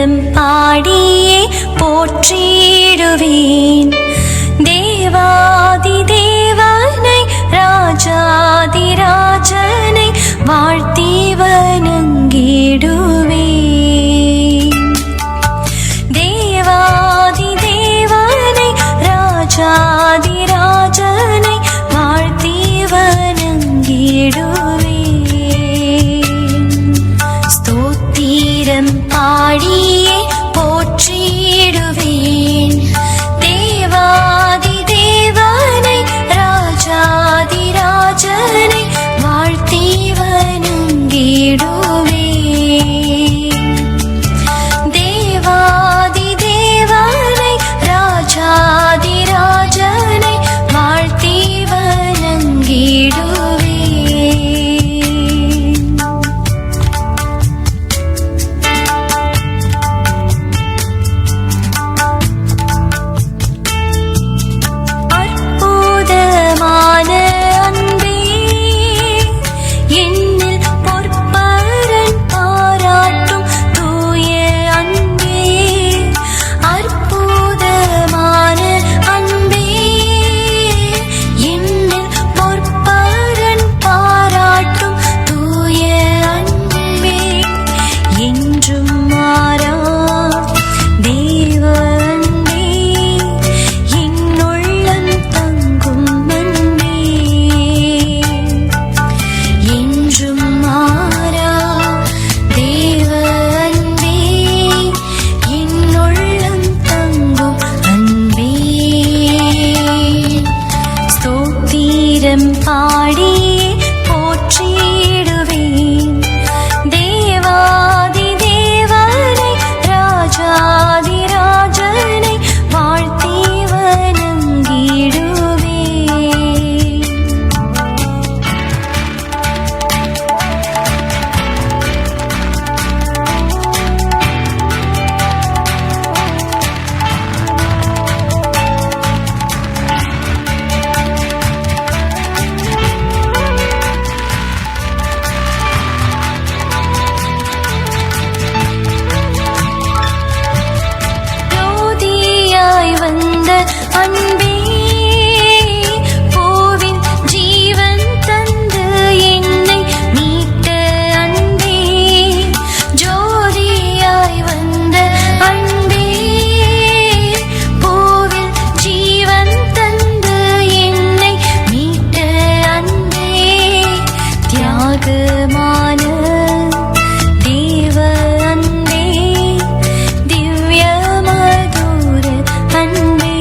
ஸ்தோத்திரம் பாடியே போற்றிடுவேன். தேவாதி தேவனை ராஜாதி ராஜனை வாழ்த்தி வணங்கிடுவேன். தேவாதி தேவனை ராஜாதி ராஜனை வாழ்த்தி வணங்கிடுவேன். ஸ்தோத்திரம் பாடியே போற்றிடுவேன். தேவாதி தேவனை ராஜாதி ராஜனை வாழ்த்தி வணங்கிடுவேன். தேவாதி தேவனை ராஜாதி ராஜனை வாழ்த்தி வணங்கிடுவேன். அற்புதமான அன்பே, என்னில் பொற்பரன் பாராட்டும் தூய அன்பே. அற்புதமான அன்பே, என்னில் பொற்பரன் பாராட்டும் தூய அன்பே. என்றும் மாறா தேவ அன்பே, என்னுள்ளம் தங்கும் அன்பே. என்றும் மாறா தேவ அன்பே, என்னுள்ளம் தங்கும் அன்பே. ஸ்தோத்திரம் பாடியே போற்றிடுவேன். தேவாதி தேவனை ராஜாதி ராஜனை வாழ்த்தி வணங்கிடுவேன். ஜோதியாய் வந்த அன்பே, பூவின் ஜீவன் தந்து என்னை மீட்ட அன்பே. ஜோதியாய் வந்த அன்பே, பூவின் ஜீவன் தந்து என்னை மீட்ட அன்பே. தியாகமான தேவ அன்பே, திவ்ய மதுர அன்பே.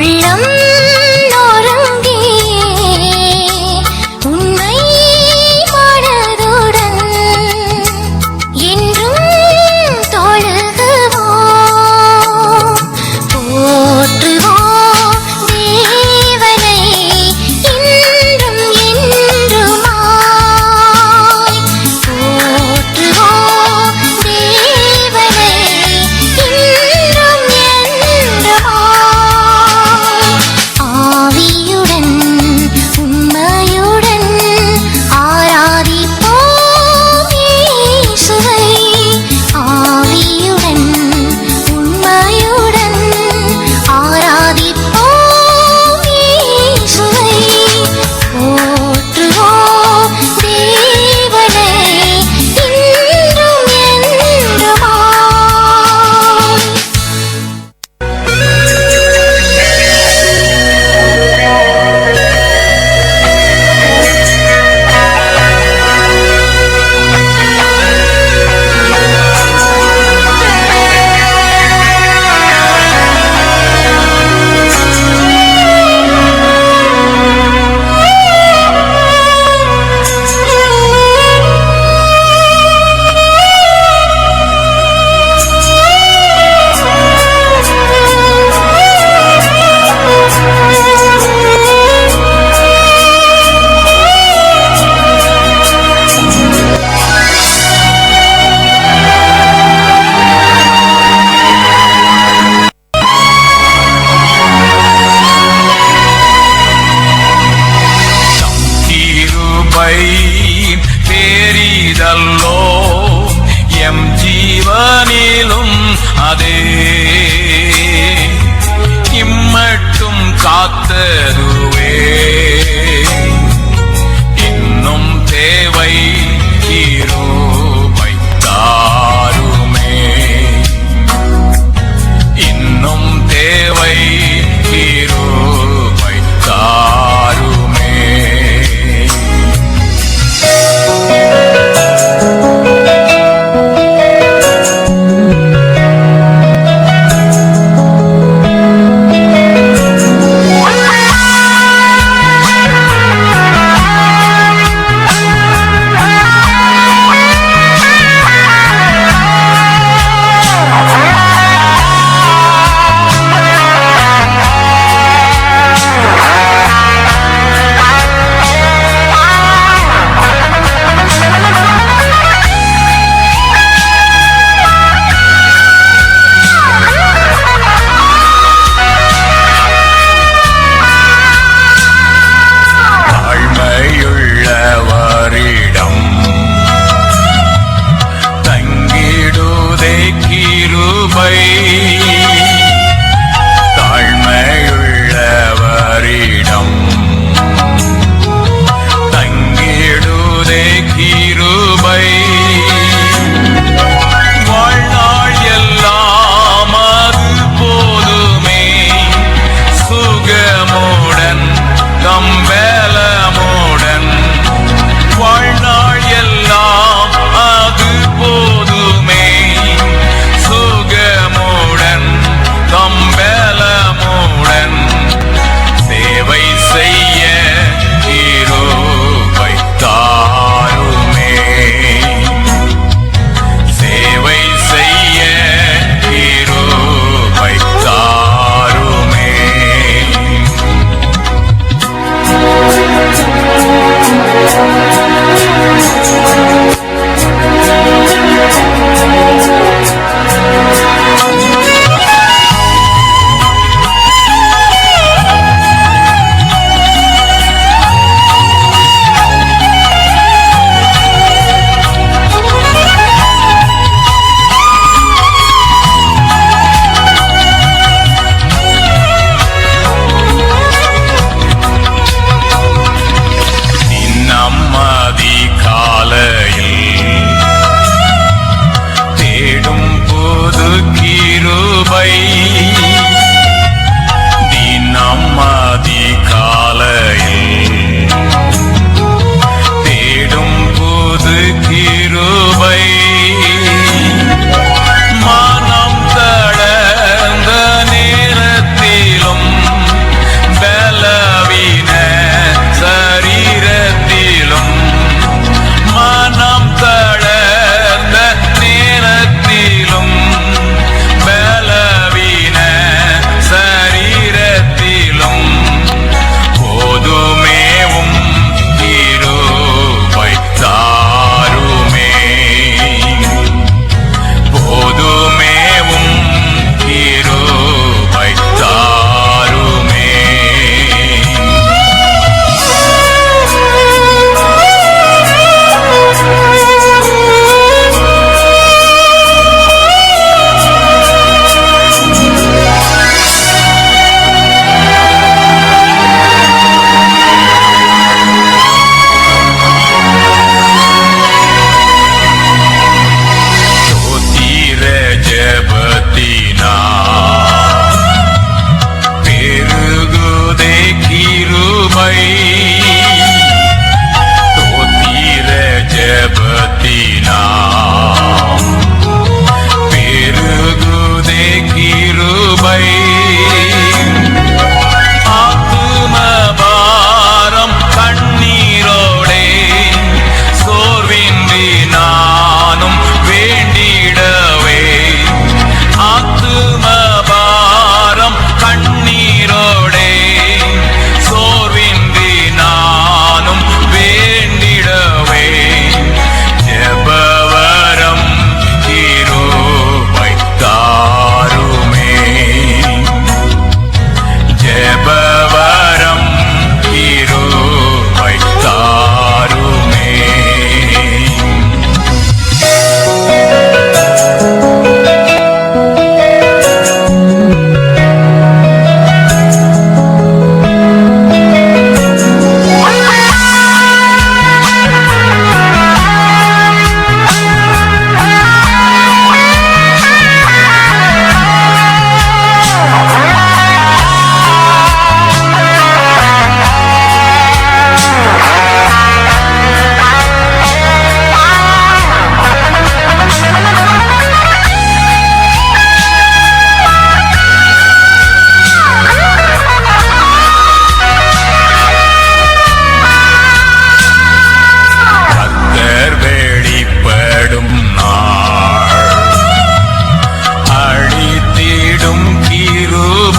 உள்ளம் நொறுங்கி உண்மை மனதுடன் என்றும் தொழுகுவோம் போற்றுவோம் தேவனை இன்றும் என்றுமாய் போற்றுவோம் தேவனை இன்றும் என்றுமாய்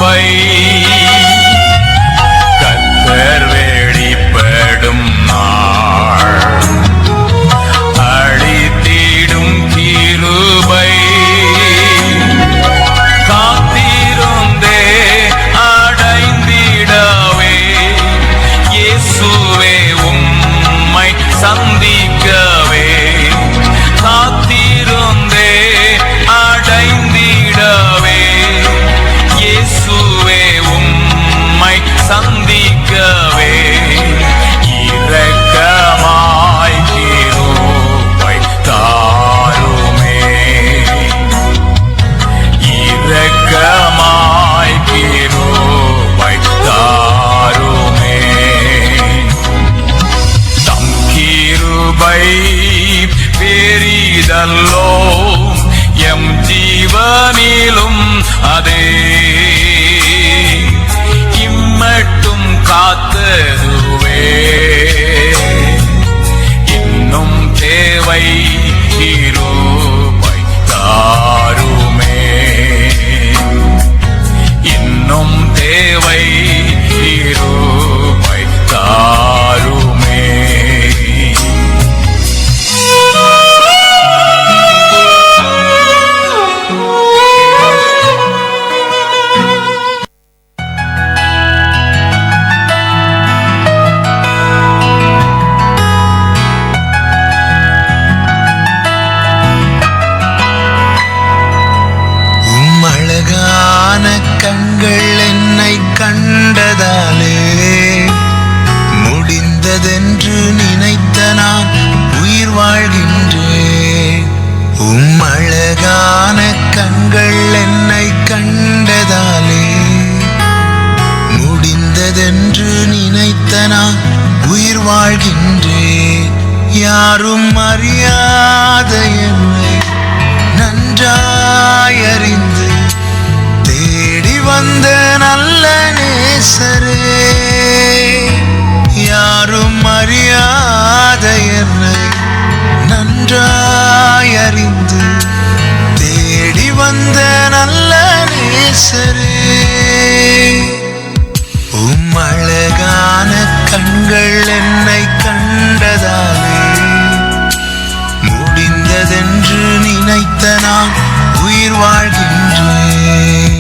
கிருபை கர்த்தர் வெளிப்படும் நாள் அழித்திடும் கிருபை காத்திருந்தே அடைந்திடவே இயேசுவே உம்மை சந்திக்கவே காத்திருந்தே அடைந்திடவே இயேசுவே உம்மை சந்திக்கவே இரக்கமாய் கிருபை தாருமே இரக்கமாய் கிருபை தாருமே தம் கிருபை பெரிதல்லோ எம் ஜீவனிலும் அதே இம்மட்டும் காத்ததுவே இன்னும் தேவை கிருபை தாருமே இன்னும் தேவை கிருபை தாருமே அழகான கண்கள் என்னை கண்டதாலே முடிந்ததென்று நினைத்த நான் உயிர் வாழ்கின்றேன். அழகான கண்கள் என்னை கண்டதாலே முடிந்ததென்று நினைத்த நான் உயிர் வாழ்கின்றேன். யாரும் அறியாத என்னை நன்றாய் அறிந்து தேடி வந்த நல்ல நேசரே யாரும் அறியாத என்னை நன்றாய் அறிந்து தேடி வந்த நல்ல நேசரே அழகான கண்கள் என்னை கண்டதாலே முடிந்ததென்று நினைத்த நான் உயிர் வாழ்கின்றேன்.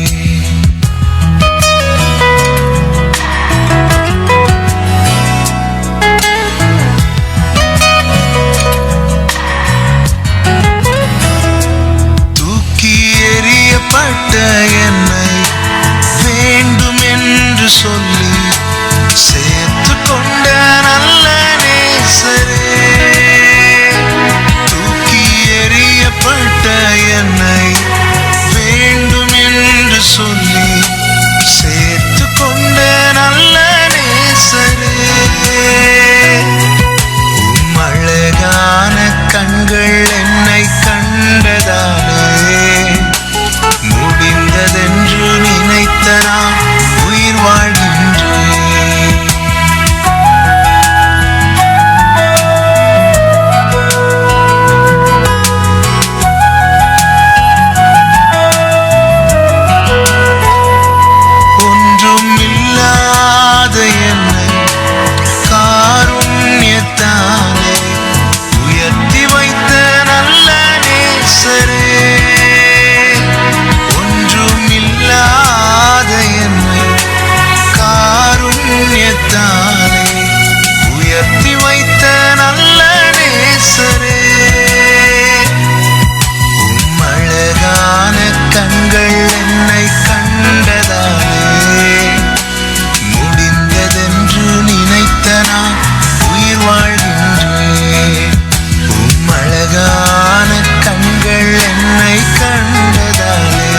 தூக்கி எறியப்பட்ட என்னை வேண்டும் என்று சொல்லி சேர்த்து கொண்ட நல்ல நேசரே தூக்கி எறியப்பட்ட என்னை வேண்டும் என்று சொல்லி சேர்த்து கொண்ட நல்ல நேசரே அழகான கண்கள் என்னை கண்டதாலே முடிந்ததென்று நினைத்த நான் உயிர் வாழ்கின்றேன். ஒன்றும் இல்லாத என்னை காருண்யத்தாலே உயர்த்தி வைத்த நல்ல நேசரே ஒன்றும் இல்லாத என்னை காருண்யத்தாலே உயர்த்தி வைத்த நல்ல நேசரே அழகான கண்கள் என்னை கண்டதாலே முடிந்ததென்று நினைத்த நான் உயிர் வாழ்கின்றேன். அழகான கண்கள் என்னை கண்டதாலே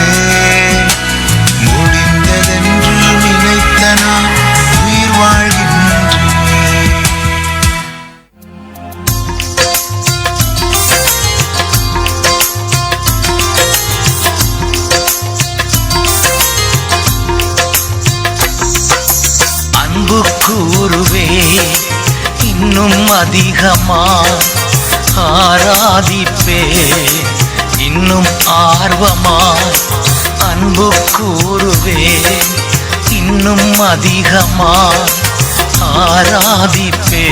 முடிந்ததென்று நினைத்த நான் உயிர் வாழ்கின்றேன். அன்பு கூறுவே இன்னும் அதிகமா ஆராதிப்பே இன்னும் ஆர்வமா அன்பு கூறுவே இன்னும் அதிகமா ஆராதிப்பே,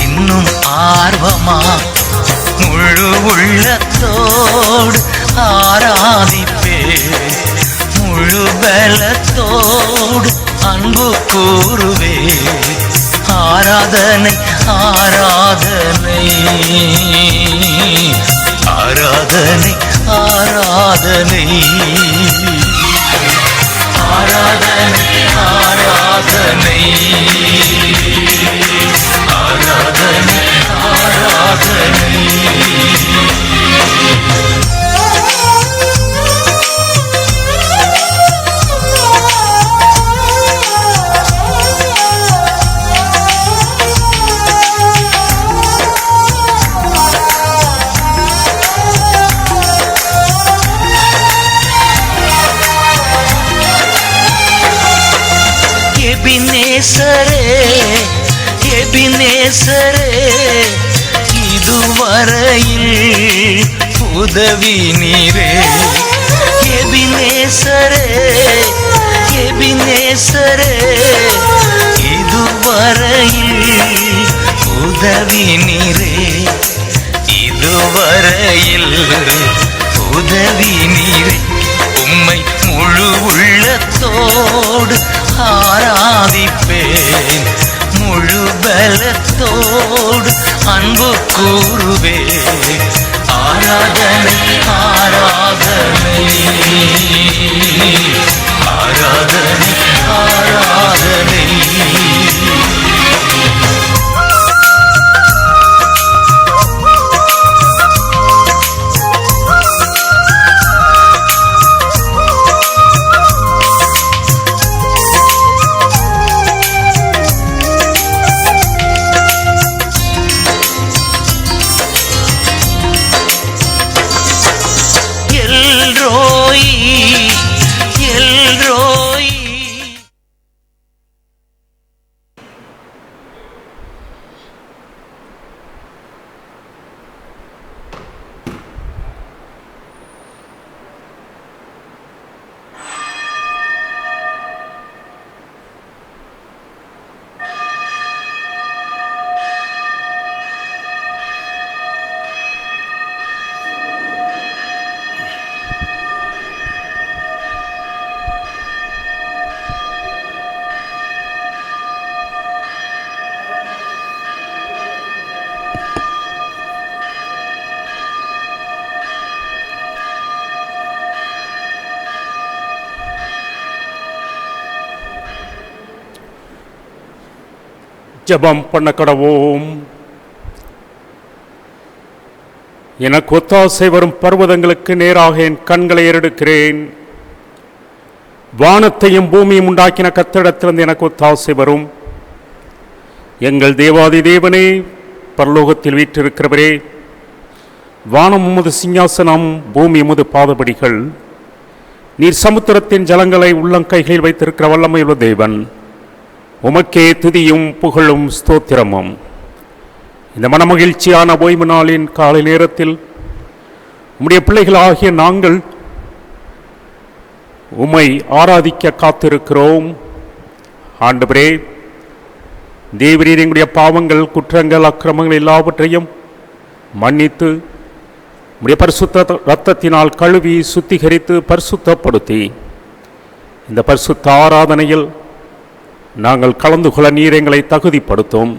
இன்னும் ஆர்வமா முழு உள்ளத்தோடு ஆராதிப்பே, முழு பலத்தோடு அன்பு கூறுவே. ஆராதனை ஆராதனை ஆராதனை ஆராதனை ஆராதனை ஆராதனை ஆராதனை ஆராதனை. எபினேசரே எபினேசரே இதுவரையில் உதவி நீரே. எபினேசரே எபினேசரே இதுவரையில் உதவி நீரே. இதுவரையில் உதவி நீரே. உம்மை முழு உள்ளத்தோடு ஆராதிப்பேன், முழு பலத்தோடு அன்பு கூறுவே. ஆராதனை ஆராதனை ஆராதனை ஆராதனை. ஜெபம் பண்ண கடவோம். எனக்கு ஒத்தாசை வரும் பர்வதங்களுக்கு நேராக என் கண்களை ஏறெடுக்கிறேன். வானத்தையும் பூமியும் உண்டாக்கின கர்த்தரிடத்திலிருந்து எனக்கு ஒத்தாசை வரும். எங்கள் தேவாதி தேவனே, பரலோகத்தில் வீற்றிருக்கிறவரே, வானம் உமது சிங்காசனம், பூமி உமது பாதபடிகள். நீர் சமுத்திரத்தின் ஜலங்களை உள்ளங்கைகளில் வைத்திருக்கிற வல்லமையுள்ள தேவன். உமக்கே துதியும் புகழும் ஸ்தோத்திரமும். இந்த மனமகிழ்ச்சியான ஓய்வு நாளின் காலை நேரத்தில் உம்முடைய பிள்ளைகளாகிய நாங்கள் உம்மை ஆராதிக்க காத்திருக்கிறோம். ஆண்டவரே, தேவரீர் எங்களுடைய பாவங்கள், குற்றங்கள், அக்கிரமங்கள் எல்லாவற்றையும் மன்னித்து உம்முடைய பரிசுத்த இரத்தத்தினால் கழுவி சுத்திகரித்து பரிசுத்தப்படுத்தி இந்த பரிசுத்த ஆராதனையில் நாங்கள் கலந்து கொள்ள நீர் எங்களை தகுதிப்படுத்தும்.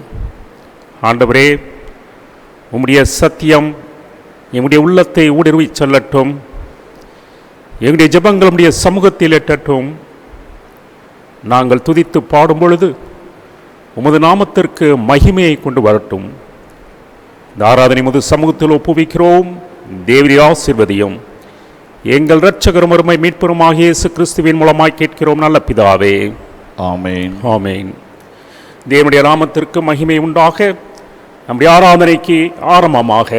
ஆண்டவரே, உம்முடைய சத்தியம் எங்களுடைய உள்ளத்தை ஊடுருவி செல்லட்டும். எங்களுடைய ஜெபங்கள் உம்முடைய சமூகத்தில் எட்டட்டும். நாங்கள் துதித்து பாடும் பொழுது உமது நாமத்திற்கு மகிமையை கொண்டு வரட்டும். இந்த ஆராதனை உமது சமூகத்தில் ஒப்புவிக்கிறோம். தேவரீர் ஆசீர்வதியும். எங்கள் இரட்சகரும் அருமை மீட்பருமாகிய இயேசு கிறிஸ்துவின் மூலமாய் கேட்கிறோம் நல்ல பிதாவே. ஆமென். ஆமென். தேவனுடைய நாமத்திற்கு மகிமை உண்டாக. நம்முடைய ஆராதனைக்கு ஆரம்பமாக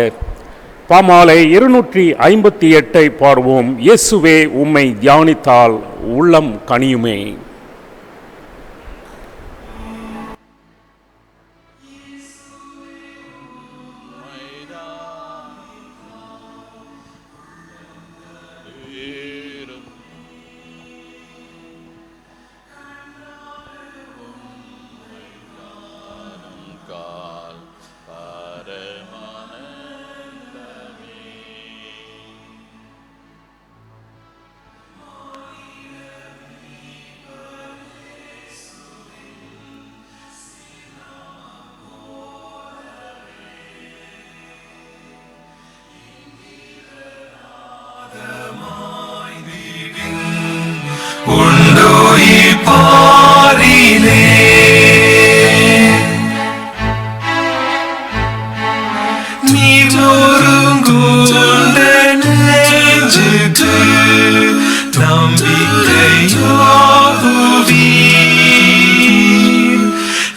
பாமாலை 258 பாடுவோம். இயேசுவே உம்மை தியானித்தால் உள்ளம் கனியுமே. இப்பாரிலே நீர் நொறுங்குண்ட நெஞ்சுக்கு நம்பிக்கையாகுவீர்.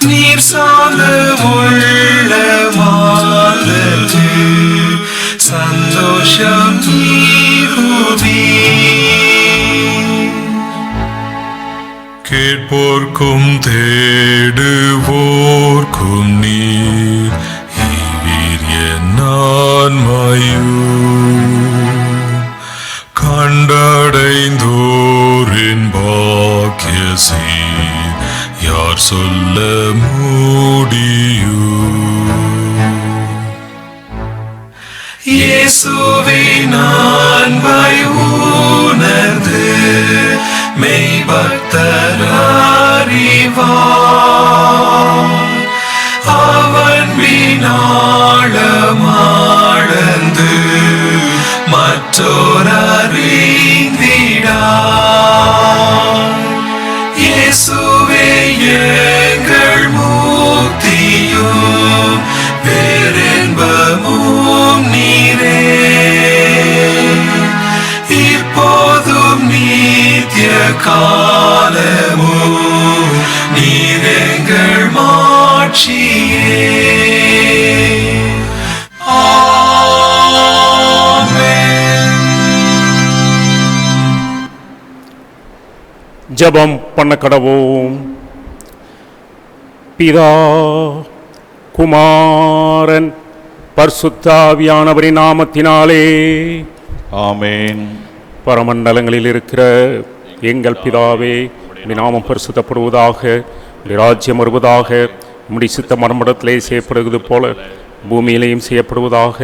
நீர் சார்ந்த உள்ள மாதத்து சந்தோஷம் நீருவீர். கேட்போர்க்கும் தேடுவோர்க்கும் நீர் ஈவீர் என்னான்மையும் கண்டடைந்தோரின் பாக்கியசீர் யார் சொல்ல முடியும்? இயேசுவின் அன்பை உணர்ந்து மெய்பக்தரறிவார். அவன் வினாளமாழ்ந்து மற்றோர் அறிந்திடார். இயேசுவே எங்கள் முக்தியும் பேரின்பமும் நீரே. இப்போதும் நித்திய காலமும் நீரெங்கள் மாட்சியே. ஜெபம் பண்ண கடவோம். பிதா குமாரன் பரிசுத்த ஆவியானவரின் நாமத்தினாலே ஆமென். பரமண்டலங்களில் இருக்கிற எங்கள் பிதாவே, உம்முடைய நாமம் பரிசுத்தப்படுவதாக, உம்முடைய ராஜ்யம் வருவதாக, உம்முடைய சித்தம் மறுமடத்திலே செய்யப்படுவது போல பூமியிலேயும் செய்யப்படுவதாக.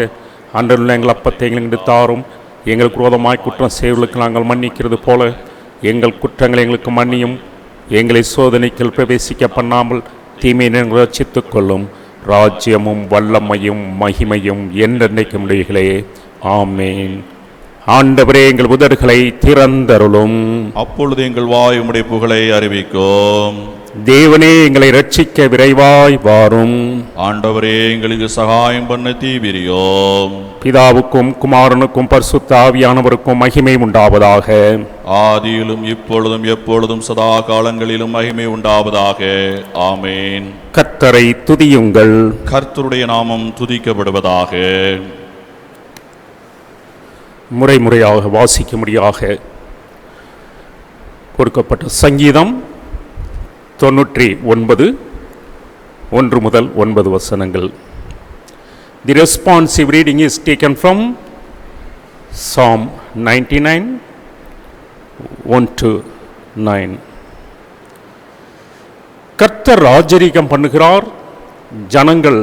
அன்றுள்ள எங்கள் அப்பத்தை எங்களுக்கு தாரும். எங்களுக்கு விரோதமாய் குற்றம் செய்வர்களுக்கு நாங்கள் மன்னிக்கிறது போல எங்கள் குற்றங்களை எங்களுக்கு மன்னியும். எங்களை சோதனைக்குள் பிரவேசிக்க பண்ணாமல் தீமையை ரட்சித்துக் கொள்ளும். ராஜ்யமும் வல்லமையும் மகிமையும் என்றென்றைக்கும் உடையகளே. ஆமேன். ஆண்டவரே, எங்கள் உதடுகளை திறந்தருளும். அப்பொழுது எங்கள் வாய் உம்முடைய புகழை அறிவிக்கும். தேவனே, எங்களை ரட்சிக்க விரைவாய் வாரும். ஆண்டவரே, எங்களுக்கு சகாயம் பண்ண தீவிரியோம். பிதாவுக்கும் குமாரனுக்கும் பரிசுத்த ஆவியானவருக்கும் மகிமை உண்டாவதாக. ஆதியிலும் இப்பொழுதும் எப்பொழுதும் சதா காலங்களிலும் மகிமை உண்டாவதாக. ஆமேன். கர்த்தரை துதியுங்கள். கர்த்தருடைய நாமம் துதிக்கப்படுவதாக. முறை முறையாக வாசிக்கும்படியாக கொடுக்கப்பட்ட சங்கீதம் 99 1 முதல் 9 வசனங்கள். The responsive reading is taken from Psalm 99 1 to 9. கர்த்தர் ராஜரீகம் பண்ணுகிறார், ஜனங்கள்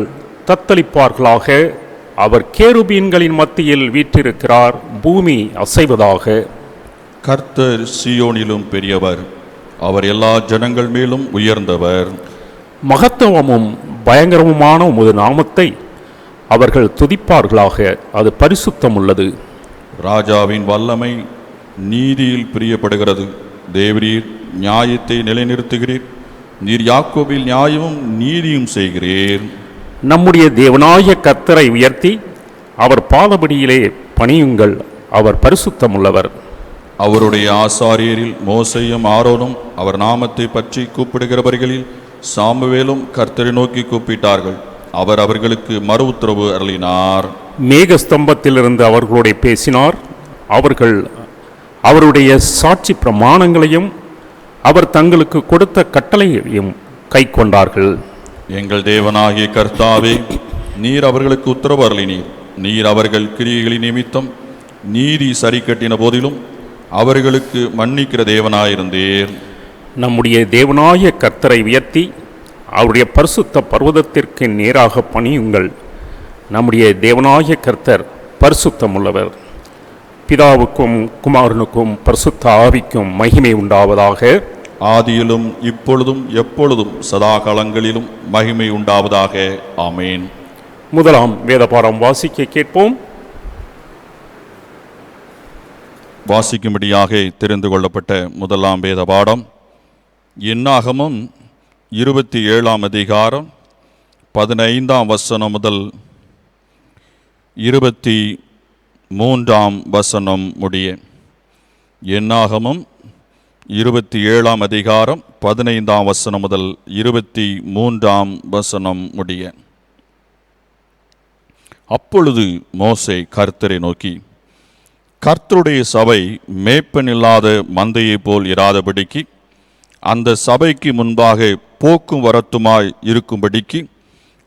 தத்தளிப்பார்களாக. அவர் கேருபீன்களின் மத்தியில் வீற்றிருக்கிறார், பூமி அசைவதாக. கர்த்தர் சீயோனிலும் பெரியவர், அவர் எல்லா ஜனங்கள் மேலும் உயர்ந்தவர். மகத்துவமும் பயங்கரமுமான உமது நாமத்தை அவர்கள் துதிப்பார்களாக, அது பரிசுத்தம் உள்ளது. ராஜாவின் வல்லமை நீதியில் பிரியப்படுகிறது. தேவரீர் நியாயத்தை நிலைநிறுத்துகிறீர். நீர் யாக்கோபில் நியாயமும் நீதியும் செய்கிறீர். நம்முடைய தேவனாய கர்த்தரை உயர்த்தி அவர் பாதபடியிலே பணியுங்கள், அவர் பரிசுத்தம் உள்ளவர். அவருடைய ஆசாரியரில் மோசேயும் ஆரோனும் அவர் நாமத்தை பற்றி கூப்பிடுகிறவர்களில் சாமுவேலும் கர்த்தரை நோக்கி கூப்பிட்டார்கள். அவர் அவர்களுக்கு மறு உத்தரவு அருளினார். மேகஸ்தம்பத்திலிருந்து அவர்களோட பேசினார். அவர்கள் அவருடைய சாட்சி பிரமாணங்களையும் அவர் தங்களுக்கு கொடுத்த கட்டளையையும் கை கொண்டார்கள். எங்கள் தேவனாகிய கர்த்தாவே, நீர் அவர்களுக்கு உத்தரவு அருளினீர். நீர் அவர்கள் கிரியைகளின் நிமித்தம் நீதி சரி கட்டின போதிலும் அவர்களுக்கு மன்னிக்கிற தேவனாயிருந்தீர். நம்முடைய தேவனாய கர்த்தரை உயர்த்தி அவருடைய பரிசுத்த பர்வதத்திற்கு நேராக பணியுங்கள். நம்முடைய தேவனாய கர்த்தர் பரிசுத்தம் உள்ளவர். பிதாவுக்கும் குமாரனுக்கும் பரிசுத்த ஆவிக்கும் மகிமை உண்டாவதாக. ஆதியிலும் இப்பொழுதும் எப்பொழுதும் சதா காலங்களிலும் மகிமை உண்டாவதாக. ஆமேன். முதலாம் வேதபாடம் வாசிக்க கேட்போம். வாசிக்கும்படியாக தெரிந்து கொள்ளப்பட்ட முதலாம் வேத பாடம் என்னாகமம் 27ஆம் அதிகாரம் 15ஆம் வசனம் முதல் 23ஆம் வசனம் முடிய. என்னாகமம் 27ஆம் அதிகாரம் 15ஆம் வசனம் முதல் 23ஆம் வசனம் முடிய. அப்பொழுது மோசே கர்த்தரை நோக்கி, கர்த்தருடைய சபை மேய்ப்பனில்லாத மந்தையைப் போல் இராதபடிக்கு அந்த சபைக்கு முன்பாக போக்கும் வரத்துமாய் இருக்கும்படிக்கு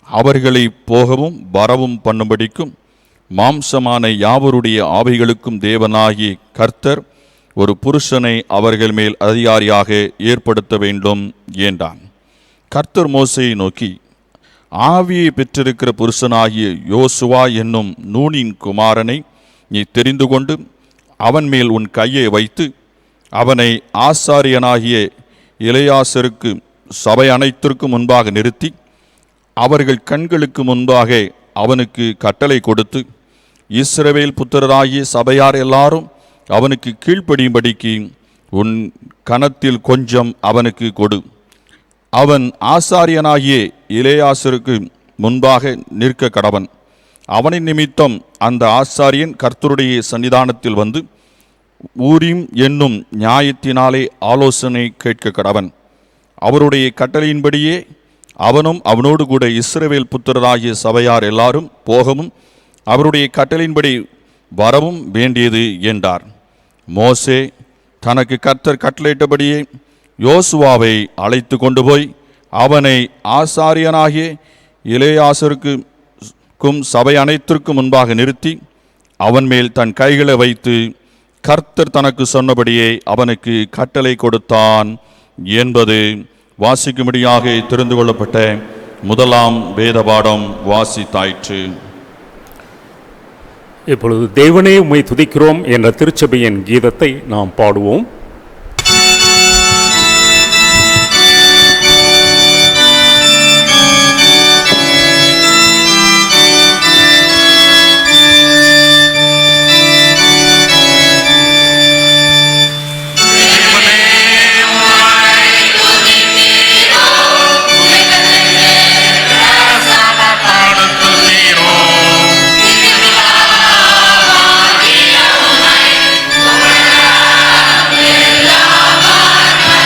அவர்களை போகவும் வரவும் பண்ணும்படிக்கும் மாம்சமான யாவருடைய ஆவிகளுக்கும் தேவனாகி கர்த்தர் ஒரு புருஷனை அவர்கள் மேல் அதிகாரியாக ஏற்படுத்த வேண்டும் என்றான். கர்த்தர் மோசையை நோக்கி, ஆவியை பெற்றிருக்கிற புருஷனாகிய யோசுவா என்னும் நூனின் குமாரனை நீ தெரிந்து கொண்டு அவன் மேல் உன் கையை வைத்து அவனை ஆசாரியனாகிய எலெயாசருக்கு சபை அனைத்திற்கு முன்பாக நிறுத்தி அவர்கள் கண்களுக்கு முன்பாக அவனுக்கு கட்டளை கொடுத்து, இஸ்ரவேல் புத்திரராகிய சபையார் எல்லாரும் அவனுக்கு கீழ்ப்படியும்படிக்கு உன் கனத்தில் கொஞ்சம் அவனுக்கு கொடு. அவன் ஆசாரியனாகிய எலெயாசருக்கு முன்பாக நிற்க கடவன். அவனின் நிமித்தம் அந்த ஆசாரியன் கர்த்தருடைய சன்னிதானத்தில் வந்து ஊரீம் என்னும் நியாயத்தினாலே ஆலோசனை கேட்க கடவன். அவருடைய கட்டளையின்படியே அவனும் அவனோடு கூட இஸ்ரவேல் புத்திரராகிய சபையார் எல்லாரும் போகவும் அவருடைய கட்டளையின்படி வரவும் வேண்டியது என்றார். மோசே தனக்கு கர்த்தர் கட்டளையிட்டபடியே யோசுவாவை அழைத்து கொண்டு போய் அவனை ஆசாரியனாகிய எலெயாசருக்கும் சபை அனைத்திற்கும் முன்பாக நிறுத்தி அவன் மேல் தன் கைகளை வைத்து கர்த்தர் தனக்கு சொன்னபடியே அவனுக்கு கட்டளை கொடுத்தான் என்பது வாசிக்கும்படியாக தெரிந்து கொள்ளப்பட்ட முதலாம் வேத பாடம் வாசித்தாயிற்று. இப்பொழுது தேவனே உம்மை துதிக்கிறோம் என்ற திருச்சபையின் கீதத்தை நாம் பாடுவோம். Amen.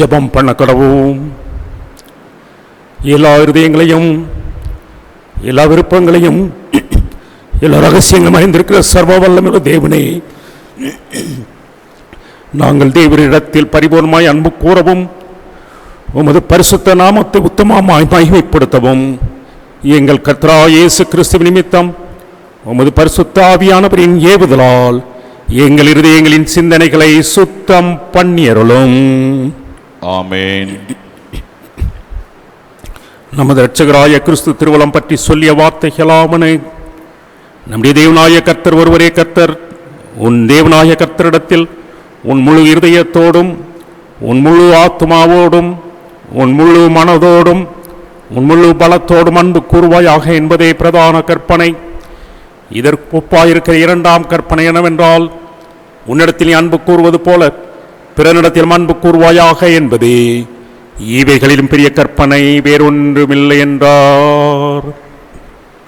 ஜெபம் பண்ண கடவோம். எல்லா இருதயங்களையும், எல்லா விருப்பங்களையும், எல்லா ரகசியங்களும் அறிந்திருக்கிற சர்வ வல்லமையுள்ள தேவனே, நாங்கள் தேவரிடத்தில் பரிபூர்ணமாய் அன்பு கூறவும் உமது பரிசுத்த நாமத்தை உத்தமமாய் மகிமைப்படுத்தவும் எங்கள் கர்த்தராகிய இயேசு கிறிஸ்து நிமித்தம் உமது பரிசுத்த ஆவியானவரின் ஏவுதலால் எங்கள் இருதயங்களின் சிந்தனைகளை சுத்தம் பண்ணியருளும். ஆமென். நமது இரட்சகராய கிறிஸ்து திருவலம் பற்றி சொல்லிய வார்த்தைகளாவன: நம்முடைய தேவனாய கர்த்தர் ஒருவரே கர்த்தர். உன் தேவனாய கர்த்தரிடத்தில் உன் முழு இருதயத்தோடும், உன் முழு ஆத்மாவோடும், உன் முழு மனதோடும், உன் முழு பலத்தோடும் அன்பு கூறுவாயாக என்பதே பிரதான கற்பனை. இதற்கு ஒப்பாயிருக்கிற இரண்டாம் கற்பனை என்னவென்றால், உன்னிடத்தில் அன்பு கூறுவது போல பிறனிடத்தில் அன்பு கூறுவாயாக என்பதே. இவைகளிலும் பெரிய கற்பனை வேறொன்றுமில்லை என்றார்.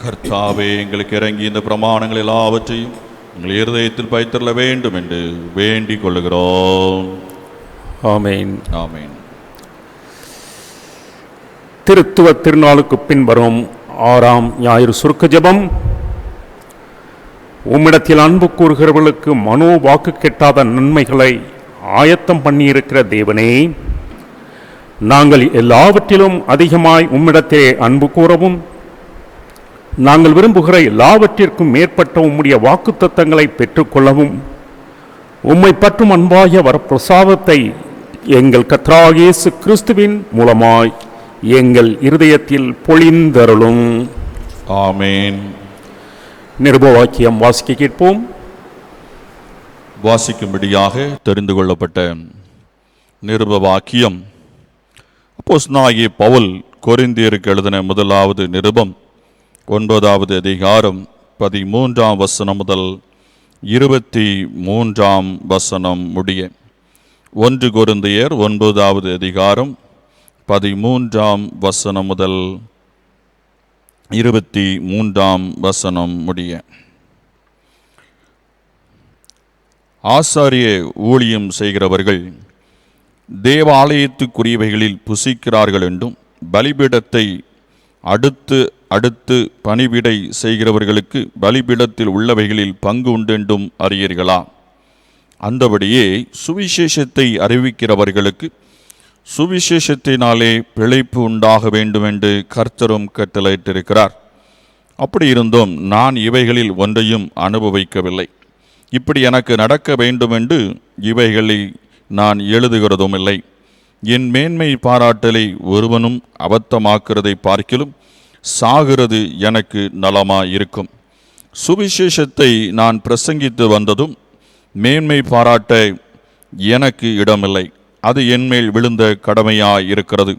கர்த்தாவே, எங்களுக்கு இறங்கி இந்த பிரமாணங்கள் எல்லாவற்றையும் எங்கள் இருதயத்தில் வைத்திருக்க வேண்டும் என்று வேண்டிக் கொள்ளுகிறோம். ஆமென். ஆமென். திருத்துவ திருநாளுக்கு பின்வரும் 6ஆம் ஞாயிறு சுருக்க ஜெபம். உம்மிடத்தில் அன்பு கூறுகிறவர்களுக்கு மனோ வாக்கு கெட்டாத நன்மைகளை ஆயத்தம் பண்ணியிருக்கிற தேவனே, நாங்கள் எல்லாவற்றிலும் அதிகமாய் உம்மிடத்திலே அன்பு கூறவும், நாங்கள் விரும்புகிற எல்லாவற்றிற்கும் மேற்பட்ட உம்முடைய வாக்குத்தத்தங்களை பெற்றுக்கொள்ளவும், உம்மை பற்றும் அன்பாய வரப்பிரசாதத்தை எங்கள் கர்த்தராகிய இயேசு கிறிஸ்துவின் மூலமாய் எங்கள் இருதயத்தில் பொழிந்தருளும். ஆமென். நிருபவாக்கியம் வாசிக்க கேட்போம். வாசிக்கும்படியாக தெரிந்து கொள்ளப்பட்ட நிருபவாக்கியம் அப்போஸ்தலனாகிய பவுல் கொரிந்தியருக்கு எழுதின முதலாவது நிருபம் 9வது அதிகாரம் 13ஆம் வசனம் முதல் 23ஆம் வசனம் முடிய. 1 கொரிந்தியர் 9வது அதிகாரம் 13ஆம் வசனம் முதல் 23ஆம் வசனம் முடிய. ஆசாரிய ஊழியம் செய்கிறவர்கள் தேவாலயத்துக்குரியவைகளில் புசிக்கிறார்கள் என்றும், பலிபீடத்தை அடுத்து அடுத்து பணிவிடை செய்கிறவர்களுக்கு பலிபீடத்தில் உள்ளவைகளில் பங்கு உண்டென்றும் அறியீர்களா? அந்தபடியே சுவிசேஷத்தை அறிவிக்கிறவர்களுக்கு சுவிசேஷத்தினாலே பிழைப்பு உண்டாக வேண்டுமென்று கர்த்தரும் கட்டளையிட்டிருக்கிறார். அப்படி இருந்தும் நான் இவைகளில் ஒன்றையும் அனுபவிக்கவில்லை. இப்படி எனக்கு நடக்க வேண்டுமென்று இவைகளை நான் எழுதுகிறதும் இல்லை. என் மேன்மை பாராட்டலை ஒருவனும் அபத்தமாக்கிறதை பார்க்கிலும் சாகிறது எனக்கு நலமாயிருக்கும். சுவிசேஷத்தை நான் பிரசங்கித்து வந்ததும் மேன்மை பாராட்ட எனக்கு இடமில்லை. அது என்மேல் விழுந்த கடமையாயிருக்கிறது.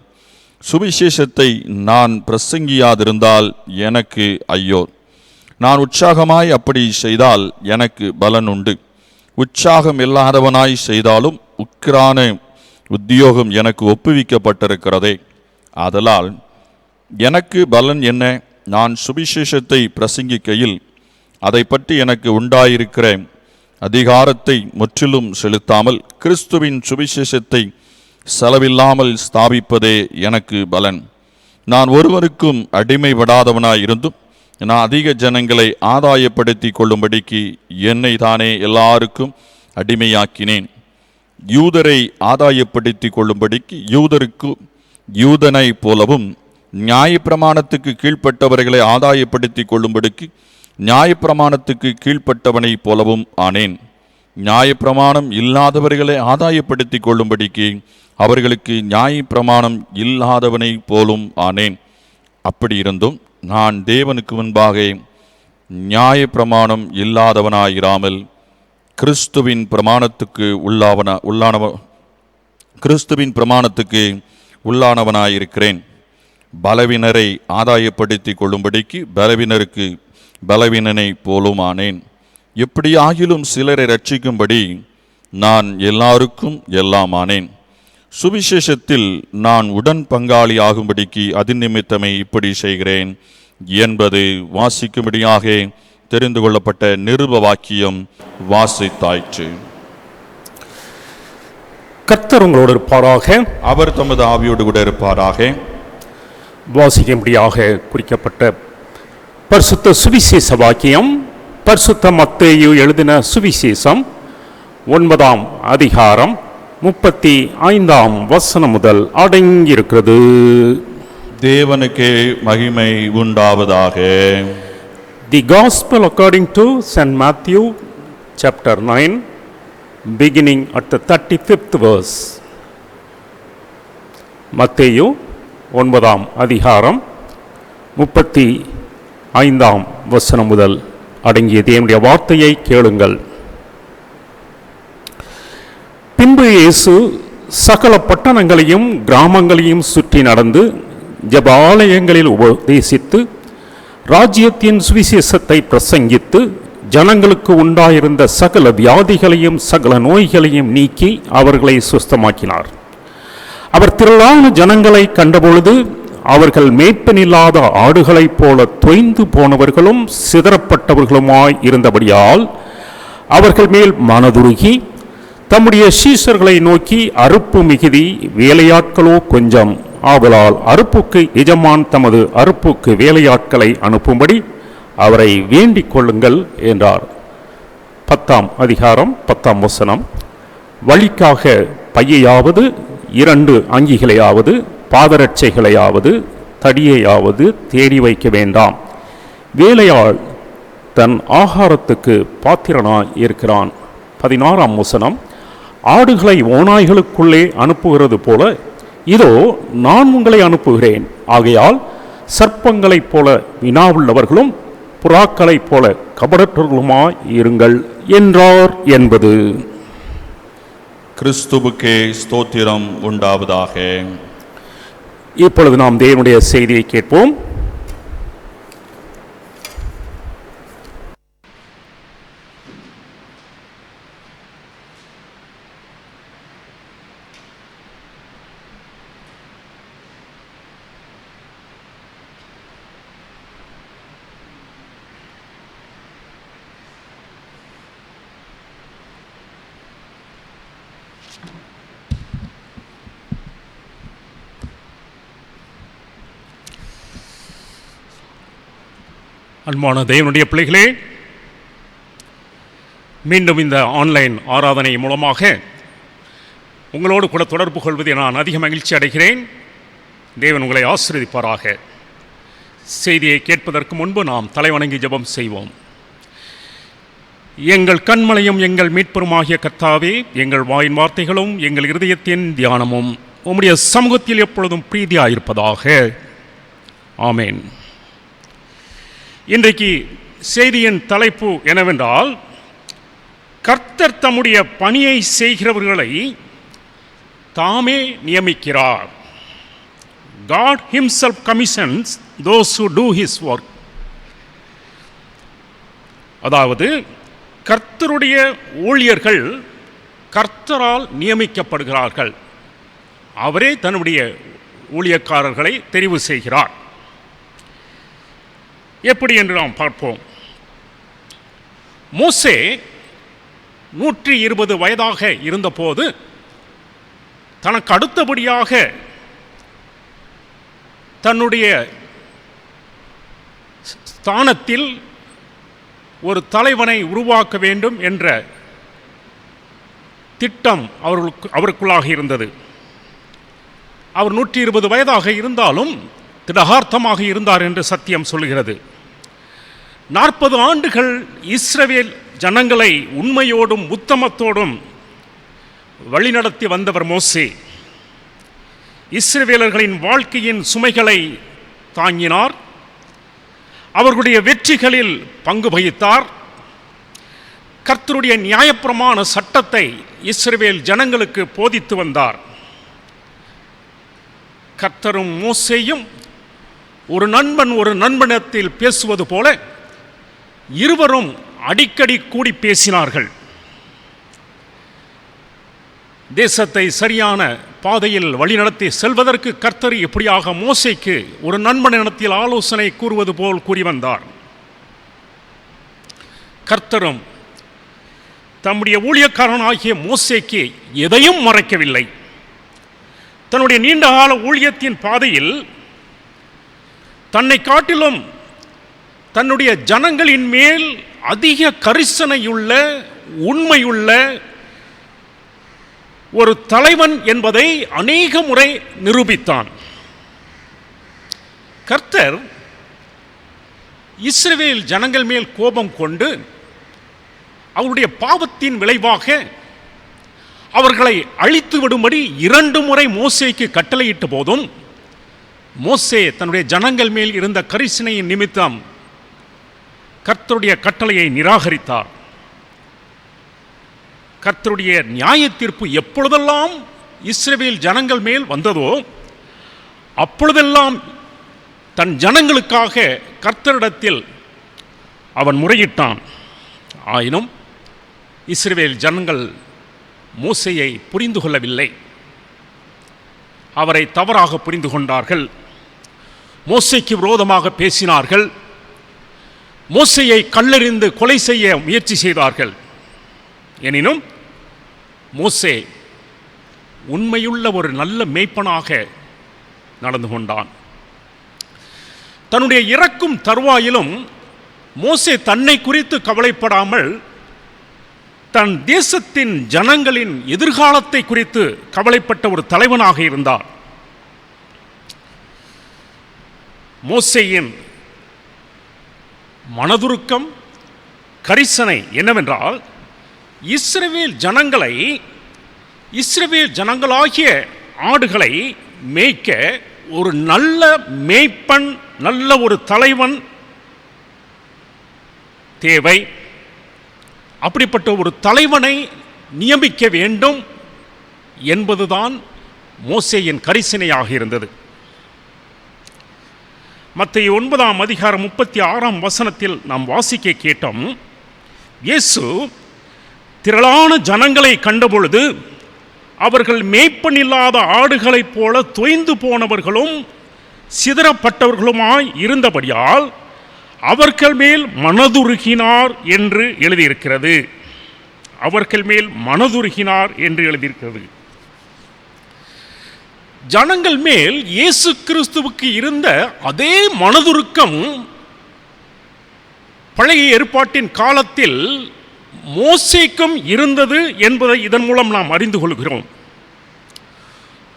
சுவிசேஷத்தை நான் பிரசங்கியாதிருந்தால் எனக்கு ஐயோ! நான் உற்சாகமாய் அப்படி செய்தால் எனக்கு பலன் உண்டு. உற்சாகம் இல்லாதவனாய் செய்தாலும் உக்கிரான உத்தியோகம் எனக்கு ஒப்புவிக்கப்பட்டிருக்கிறதே. ஆதலால் எனக்கு பலன் என்ன? நான் சுவிசேஷத்தை பிரசங்கிக்கையில் அதை பற்றி எனக்கு உண்டாயிருக்கிற அதிகாரத்தை முற்றிலும் செலுத்தாமல் கிறிஸ்துவின் சுவிசேஷத்தை செலவில்லாமல் ஸ்தாபிப்பதே எனக்கு பலன். நான் ஒருவருக்கும் அடிமைப்படாதவனாயிருந்தும் நான் அதிக ஜனங்களை ஆதாயப்படுத்தி கொள்ளும்படிக்கு என்னை தானே எல்லாருக்கும் அடிமையாக்கினேன். யூதரை ஆதாயப்படுத்தி கொள்ளும்படிக்கு யூதருக்கு யூதனை போலவும், நியாயப்பிரமாணத்துக்கு கீழ்ப்பட்டவர்களை ஆதாயப்படுத்தி கொள்ளும்படிக்கு நியாயப்பிரமாணத்துக்கு கீழ்ப்பட்டவனை போலவும் ஆனேன். நியாயப்பிரமாணம் இல்லாதவர்களை ஆதாயப்படுத்தி கொள்ளும்படிக்கு அவர்களுக்கு நியாயப்பிரமாணம் இல்லாதவனை போலும் ஆனேன். அப்படி இருந்தும் நான் தேவனுக்கு முன்பாக நியாயப்பிரமாணம் இல்லாதவனாயிராமல் கிறிஸ்துவின் பிரமாணத்துக்கு உள்ளானவனாயிருக்கிறேன். பலவினரை ஆதாயப்படுத்தி கொள்ளும்படிக்கு பலவினருக்கு பலவீனனை போலுமானேன். எப்படி ஆகிலும் சிலரை ரட்சிக்கும்படி நான் எல்லாருக்கும் எல்லாமானேன். சுவிசேஷத்தில் நான் உடன் பங்காளி ஆகும்படிக்கு அதன் நிமித்தமே இப்படி செய்கிறேன் என்பது வாசிக்கும்படியாக தெரிந்து கொள்ளப்பட்ட நிருப வாக்கியம் வாசித்தாயிற்று. கர்த்தர் உங்களோடு இருப்பாராக. அவர் தமது ஆவியோடு கூட இருப்பாராக. வாசிக்கும்படியாக குறிக்கப்பட்ட பரிசுத்த சுவிசேஷ வாக்கியம் பரிசுத்த மத்தேயு எழுதின சுவிசேஷம் 9ஆம் அதிகாரம் 35ஆம் வசனம் முதல் அடங்கியிருக்கிறது. தேவனுக்கே மகிமை உண்டாவதாக. The gospel according to saint Matthew chapter 9 beginning at the 35th verse. மத்தேயு 9ஆம் அதிகாரம் 35ஆம் வசனம் முதல் அடங்கிய தேவனுடைய வார்த்தையை கேளுங்கள். பின்பு இயேசு சகல பட்டணங்களையும் கிராமங்களையும் சுற்றி நடந்து ஜெபாலயங்களில் உபதேசித்து ராஜ்யத்தின் சுவிசேஷத்தை பிரசங்கித்து ஜனங்களுக்கு உண்டாயிருந்த சகல வியாதிகளையும் சகல நோய்களையும் நீக்கி அவர்களை சுஸ்தமாக்கினார். அவர் திரளான ஜனங்களை கண்டபொழுது அவர்கள் மேய்ப்பனில்லாத ஆடுகளைப் போல தொய்ந்து போனவர்களும் சிதறப்பட்டவர்களுமாய் இருந்தபடியால் அவர்கள் மேல் மனதுருகி தம்முடைய சீஷர்களை நோக்கி, அறுப்பு மிகுதி, வேலையாட்களோ கொஞ்சம், ஆதலால் அறுப்புக்கு எஜமான் தமது அறுப்புக்கு வேலையாட்களை அனுப்பும்படி அவரை வேண்டிக் கொள்ளுங்கள் என்றார். 10ஆம் அதிகாரம் 10ஆம் வசனம். வழிக்காக பையையாவது 2 அங்கிகளையாவது பாதரட்சைகளையாவது தடியையாவது தேடி வைக்க வேண்டாம். வேலையாள் தன் ஆகாரத்துக்கு பாத்திரனாய் இருக்கிறான். 16ஆம் வசனம். ஆடுகளை ஓநாய்களுக்குள்ளே அனுப்புகிறது போல இதோ நான் உங்களை அனுப்புகிறேன். ஆகையால் சர்ப்பங்களைப் போல வினாவுள்ளவர்களும் புறாக்களைப் போல கபடற்றவர்களுமாய் இருங்கள் என்றார் என்பது. கிறிஸ்துவுக்கே ஸ்தோத்திரம் உண்டாவதாக. இப்பொழுது நாம் தேவனுடைய செய்தியை கேட்போம். அன்பான தேவனுடைய பிள்ளைகளே, மீண்டும் இந்த ஆன்லைன் ஆராதனை மூலமாக உங்களோடு கூட தொடர்பு கொள்வதை நான் அதிக மகிழ்ச்சி அடைகிறேன். தேவன் உங்களை ஆசீர்வதிப்பாராக. செய்தியை கேட்பதற்கு முன்பு நாம் தலைவணங்கி ஜெபம் செய்வோம். எங்கள் கண்மலையும் எங்கள் மீட்பருமாகிய கர்த்தாவே, எங்கள் வாயின் வார்த்தைகளும் எங்கள் இருதயத்தின் தியானமும் உம்முடைய சமூகத்தில் எப்பொழுதும் பிரீதியாயிருப்பதாக. ஆமேன். இன்றைக்கு செய்தியின் தலைப்பு என்னவென்றால், கர்த்தர் தம்முடைய பணியை செய்கிறவர்களை தாமே நியமிக்கிறார். God himself commissions those who do his work. அதாவது கர்த்தருடைய ஊழியர்கள் கர்த்தரால் நியமிக்கப்படுகிறார்கள். அவரே தன்னுடைய ஊழியக்காரர்களை தெரிவு செய்கிறார். எப்படி என்று நாம் பார்ப்போம். மோசே 120 வயதாக இருந்தபோது தனக்கு அடுத்தபடியாக தன்னுடைய ஸ்தானத்தில் ஒரு தலைவனை உருவாக்க வேண்டும் என்ற திட்டம் அவருக்குள்ளாக இருந்தது. அவர் 120 வயதாக இருந்தாலும் திடகார்த்தமாக இருந்தார் என்று சத்தியம் சொல்கிறது. 40 ஆண்டுகள் இஸ்ரவேல் ஜனங்களை உண்மையோடும் உத்தமத்தோடும் வழிநடத்தி வந்தவர் மோசே. இஸ்ரவேலர்களின் வாழ்க்கையின் சுமைகளை தாங்கினார். அவர்களுடைய வெற்றிகளில் பங்கு வகித்தார். கர்த்தருடைய நியாயப்பிரமாண சட்டத்தை இஸ்ரவேல் ஜனங்களுக்கு போதித்து வந்தார். கர்த்தரும் மோசேயும் ஒரு நண்பனிடத்தில் பேசுவது போல இருவரும் அடிக்கடி கூடி பேசினார்கள். தேசத்தை சரியான பாதையில் வழிநடத்தி செல்வதற்கு கர்த்தர் எப்படியாக மோசேக்கு ஒரு நண்பனிடத்தில் ஆலோசனை கூறுவது போல் கூறி வந்தார். கர்த்தரும் தம்முடைய ஊழியக்காரனாகிய மோசேக்கு எதையும் மறைக்கவில்லை. தன்னுடைய நீண்டகால ஊழியத்தின் பாதையில் தன்னை காட்டிலும் தன்னுடைய ஜனங்களின் மேல் அதிக கரிசனையுள்ள உண்மையுள்ள ஒரு தலைவன் என்பதை அநேக முறை நிரூபித்தான். கர்த்தர் இஸ்ரவேல் ஜனங்கள் மேல் கோபம் கொண்டு அவருடைய பாவத்தின் விளைவாக அவர்களை அழித்து விடும்படி 2 முறை மோசேக்கு கட்டளையிட்ட போதும் மோசே தன்னுடைய ஜனங்கள் மேல் இருந்த கரிசனையின் நிமித்தம் கர்த்தருடைய கட்டளையை நிராகரித்தார். கர்த்தருடைய நியாய தீர்ப்பு எப்பொழுதெல்லாம் இஸ்ரவேல் ஜனங்கள் மேல் வந்ததோ அப்பொழுதெல்லாம் தன் ஜனங்களுக்காக கர்த்தரிடத்தில் அவன் முறையிட்டான். ஆயினும் இஸ்ரவேல் ஜனங்கள் மோசேயை புரிந்து கொள்ளவில்லை. அவரை தவறாக புரிந்து கொண்டார்கள். மோசேக்கு விரோதமாக பேசினார்கள். மோசேயை கல்லெறிந்து கொலை செய்ய முயற்சி செய்தார்கள். எனினும் மோசே உண்மையுள்ள ஒரு நல்ல மேய்ப்பனாக நடந்து கொண்டான். தன்னுடைய இறக்கும் தருவாயிலும் மோசே தன்னை குறித்து கவலைப்படாமல் தன் தேசத்தின் ஜனங்களின் எதிர்காலத்தை குறித்து கவலைப்பட்ட ஒரு தலைவனாக இருந்தார். மோசேயின் மனதுருக்கம், கரிசனை என்னவென்றால் இஸ்ரவேல் ஜனங்களாகிய ஆடுகளை மேய்க்க ஒரு நல்ல மேய்ப்பன், நல்ல ஒரு தலைவன் தேவை. அப்படிப்பட்ட ஒரு தலைவனை நியமிக்க வேண்டும் என்பதுதான் மோசேயின் கரிசனையாக இருந்தது. மத்தேயு 9:36 நாம் வாசிக்க கேட்டோம். இயேசு திரளான ஜனங்களை கண்டபொழுது அவர்கள் மேய்ப்பனில்லாத ஆடுகளைப் போல தொய்ந்து போனவர்களும் சிதறப்பட்டவர்களுமாய் இருந்தபடியால் அவர்கள் மேல் மனதுருகினார் என்று எழுதியிருக்கிறது. அவர்கள் மேல் மனதுருகினார் என்று எழுதியிருக்கிறது. ஜனங்கள் மேல் இயேசு கிறிஸ்துவுக்கு இருந்த அதே மனதுருக்கம் பழைய ஏற்பாட்டின் காலத்தில் மோசேக்கும் இருந்தது என்பதை இதன் மூலம் நாம் அறிந்து கொள்கிறோம்.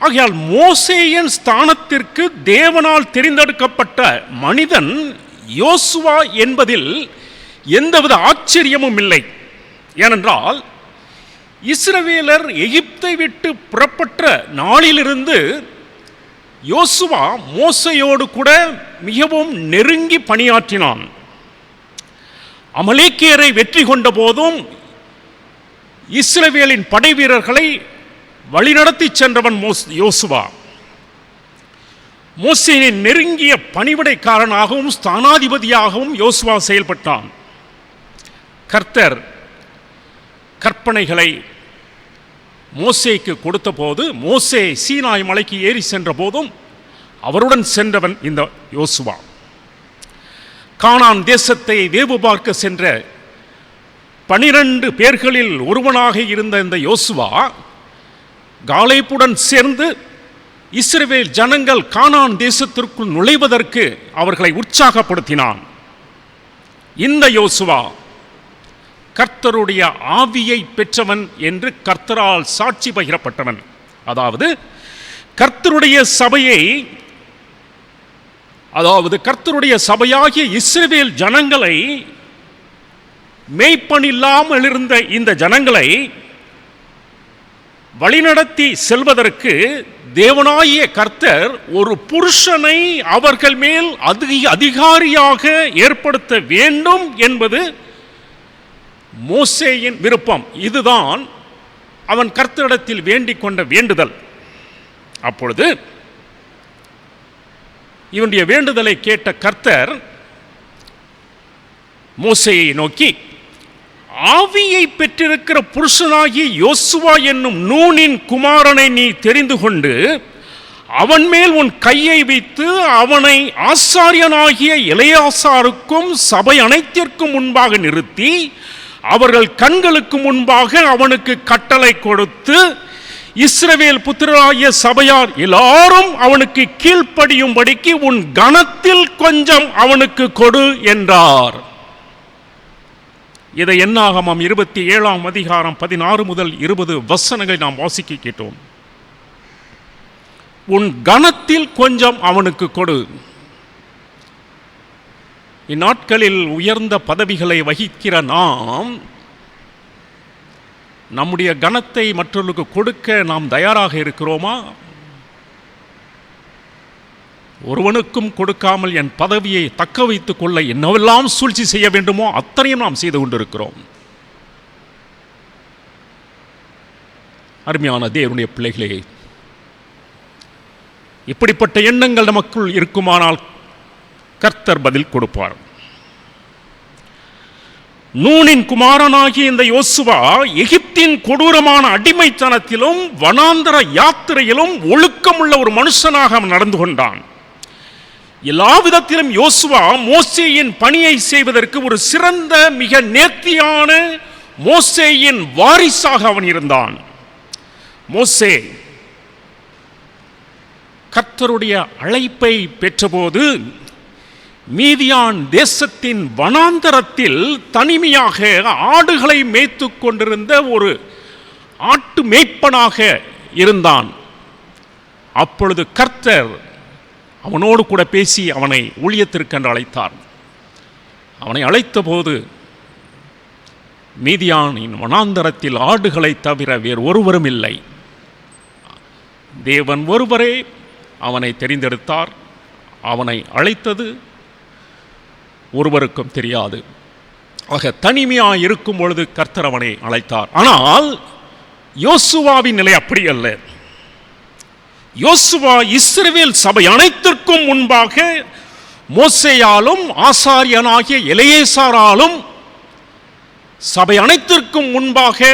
ஆகையால் மோசேயின் ஸ்தானத்திற்கு தேவனால் தெரிந்தெடுக்கப்பட்ட மனிதன் யோசுவா என்பதில் எந்தவித ஆச்சரியமும் இல்லை. ஏனென்றால் இஸ்ரவேலர் எகிப்தை விட்டு புறப்பட்ட நாளிலிருந்து யோசுவா மோசேயோடு கூட மிகவும் நெருங்கி பணியாற்றினான். அமலேக்கியரை வெற்றி கொண்ட போதும் இஸ்ரவேலின் படை வீரர்களை வழிநடத்தி சென்றவன் யோசுவா. மோசேயின் நெருங்கிய பணிவிடைக்காரனாகவும் ஸ்தானாதிபதியாகவும் யோசுவா செயல்பட்டான். கர்த்தர் கற்பனைகளை மோசேக்கு கொடுத்த போது, மோசே சீனாய் மலைக்கு ஏறி சென்ற போதும் அவருடன் சென்றவன் இந்த யோசுவா. கானான் தேசத்தை வேவு பார்க்க சென்ற 12 பேர்களில் ஒருவனாக இருந்த இந்த யோசுவா காலேபுடன் சேர்ந்து இஸ்ரவேல் ஜனங்கள் கானான் தேசத்திற்குள் நுழைவதற்கு அவர்களை உற்சாகப்படுத்தினான். இந்த யோசுவா கர்த்தருடைய ஆவியை பெற்றவன் என்று கர்த்தரால் சாட்சி பகிரப்பட்டவன். அதாவது கர்த்தருடைய சபையாகிய இஸ்ரவேல் ஜனங்களை, மேய்ப்பனில்லாமல் இருந்த இந்த ஜனங்களை வழிநடத்தி செல்வதற்கு தேவனாகிய கர்த்தர் ஒரு புருஷனை அவர்கள் மேல் அதிகாரியாக ஏற்படுத்த வேண்டும் என்பது மோசேயின் விருப்பம். இதுதான் அவன் கர்த்தரிடத்தில் வேண்டிக் கொண்ட வேண்டுதல். அப்பொழுது இவனுடைய வேண்டுதலை கேட்ட கர்த்தர் மோசேயை நோக்கி, ஆவியை பெற்றிருக்கிற புருஷனாகி யோசுவா என்னும் நூனின் குமாரனை நீ தெரிந்து கொண்டு அவன் மேல் உன் கையை வைத்து அவனை ஆசாரியனாகிய எலெயாசாருக்கும் சபை அனைத்திற்கும் முன்பாக நிறுத்தி அவர்கள் கண்களுக்கு முன்பாக அவனுக்கு கட்டளை கொடுத்து, இஸ்ரவேல் புத்திரராகிய சபையார் எல்லாரும் அவனுக்கு கீழ்ப்படியும்படிக்கு உன் கனத்தில் கொஞ்சம் அவனுக்கு கொடு என்றார். இதை என்னாகமம் 27ஆம் அதிகாரம் 16 முதல் 20 வசனங்களை நாம் வாசிக்க கேட்டோம். உன் கனத்தில் கொஞ்சம் அவனுக்கு கொடு. இந்நாட்களில் உயர்ந்த பதவிகளை வகிக்கிற நாம் நம்முடைய கனத்தை மற்றவர்களுக்கு கொடுக்க நாம் தயாராக இருக்கிறோமா? ஒருவனுக்கும் கொடுக்காமல் என் பதவியை தக்க வைத்துக் கொள்ள என்னவெல்லாம் சூழ்ச்சி செய்ய வேண்டுமோ அத்தனையும் நாம் செய்து கொண்டிருக்கிறோம். அருமையான தேவனுடைய பிள்ளைகளே, இப்படிப்பட்ட எண்ணங்கள் நமக்குள் இருக்குமானால் கர்த்தர் பதில் கொடுப்பார். நூனின் குமாரனாகிய இந்த யோசுவா எகிப்தின் கொடூரமான அடிமைத்தனத்திலும் வனாந்தர யாத்திரையிலும் ஒழுக்கமுள்ள ஒரு மனுஷனாக அவன் நடந்து கொண்டான். எல்லா விதத்திலும் யோசுவா மோசேயின் பணியை செய்வதற்கு ஒரு சிறந்த, மிக நேர்த்தியான மோசேயின் வாரிசாக அவன் இருந்தான். மோசே கர்த்தருடைய அழைப்பை பெற்றபோது மீதியான் தேசத்தின் வனாந்தரத்தில் தனிமையாக ஆடுகளை மேய்த்து கொண்டிருந்த ஒரு ஆட்டு மேய்ப்பனாக இருந்தான். அப்பொழுது கர்த்தர் அவனோடு கூட பேசி அவனை ஊழியத்திற்கென்று அழைத்தார். அவனை அழைத்த போது மீதியானின் வனாந்தரத்தில் ஆடுகளை தவிர வேறு ஒருவரும் இல்லை. தேவன் ஒருவரே அவனை தெரிந்தெடுத்தார். அவனை அழைத்தது ஒருவருக்கும் தெரியாது. ஆக தனிமையாக இருக்கும் பொழுது கர்த்தர் அவனை அழைத்தார். ஆனால் யோசுவாவின் நிலை அப்படி அல்ல. யோசுவா இஸ்ரவேல் சபை அனைத்திற்கும் முன்பாக மோசேயாலும் ஆசாரியனாகிய எலெயாசாராலும் சபை அனைத்திற்கும் முன்பாக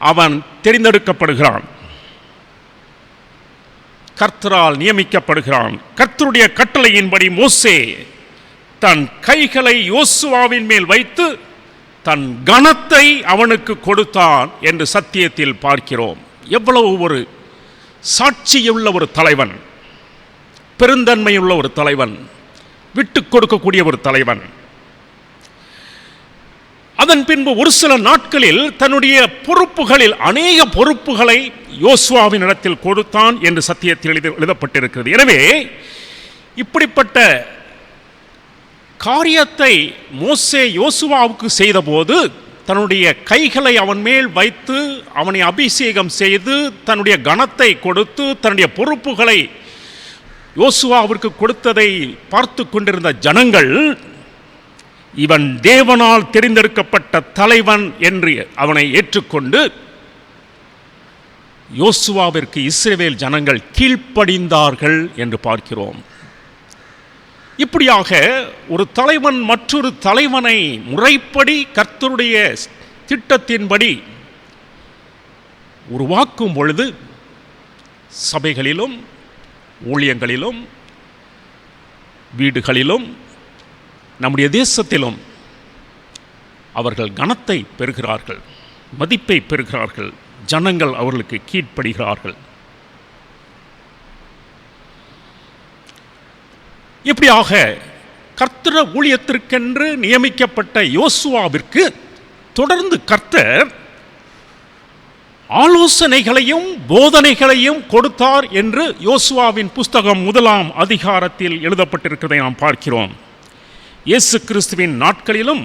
அவன் தெரிந்தெடுக்கப்படுகிறான். கர்த்தரால் நியமிக்கப்படுகிறான். கர்த்தருடைய கட்டளையின்படி மோசே தன் கைகளை யோசுவாவின் மேல் வைத்து தன் கனத்தை அவனுக்கு கொடுத்தான் என்று சத்தியத்தில் பார்க்கிறோம். எவ்வளவு ஒரு சாட்சியுள்ள ஒரு தலைவன், பெருந்தன்மையுள்ள ஒரு தலைவன், விட்டு கொடுக்கக்கூடிய ஒரு தலைவன். அதன் பின்பு ஒரு சில நாட்களில் தன்னுடைய பொறுப்புகளில் அநேக பொறுப்புகளை யோசுவாவின் இடத்தில் கொடுத்தான் என்று சத்தியத்தில் எழுதப்பட்டிருக்கிறது. எனவே இப்படிப்பட்ட காரியத்தை மோசே யோசுவாவுக்கு செய்தபோது தன்னுடைய கைகளை அவன் மேல் வைத்து அவனை அபிஷேகம் செய்து தன்னுடைய கனத்தை கொடுத்து தன்னுடைய பொறுப்புகளை யோசுவாவிற்கு கொடுத்ததை பார்த்து கொண்டிருந்த ஜனங்கள், இவன் தேவனால் தெரிந்தெடுக்கப்பட்ட தலைவன் என்று அவனை ஏற்றுக்கொண்டு யோசுவாவிற்கு இஸ்ரவேல் ஜனங்கள் கீழ்ப்படிந்தார்கள் என்று பார்க்கிறோம். இப்படியாக ஒரு தலைவன் மற்றொரு தலைவனை முறைப்படி கர்த்தருடைய திட்டத்தின்படி உருவாக்கும் பொழுது சபைகளிலும் ஊழியங்களிலும் வீடுகளிலும் நம்முடைய தேசத்திலும் அவர்கள் கனத்தை பெறுகிறார்கள், மதிப்பை பெறுகிறார்கள். ஜனங்கள் அவர்களுக்கு கீழ்ப்படுகிறார்கள். இப்படியாக கர்த்தர் ஊழியத்திற்கென்று நியமிக்கப்பட்ட யோசுவாவிற்கு தொடர்ந்து கர்த்தர் ஆலோசனைகளையும் போதனைகளையும் கொடுத்தார் என்று யோசுவாவின் புஸ்தகம் 1ஆம் அதிகாரத்தில் எழுதப்பட்டிருக்கிறதை நாம் பார்க்கிறோம். இயேசு கிறிஸ்துவின் நாட்களிலும்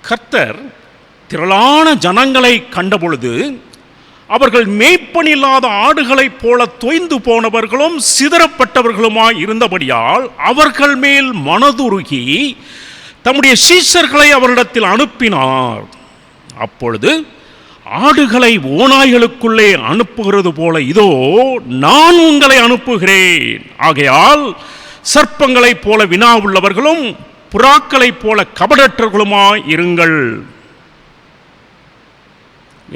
கர்த்தர் திரளான ஜனங்களை கண்டபொழுது அவர்கள் மேய்ப்பனில்லாத ஆடுகளைப் போல தொய்ந்து போனவர்களும் சிதறப்பட்டவர்களுமாய் இருந்தபடியால் அவர்கள் மேல் மனதுருகி தம்முடைய சீஷர்களை அவரிடத்தில் அனுப்பினார். அப்பொழுது ஆடுகளை ஓநாய்களுக்குள்ளே அனுப்புகிறது போல இதோ நான் உங்களை அனுப்புகிறேன். ஆகையால் சர்ப்பங்களைப் போல வினா உள்ளவர்களும் புறாக்களைப் போல கபடற்றவர்களுமாய் இருங்கள்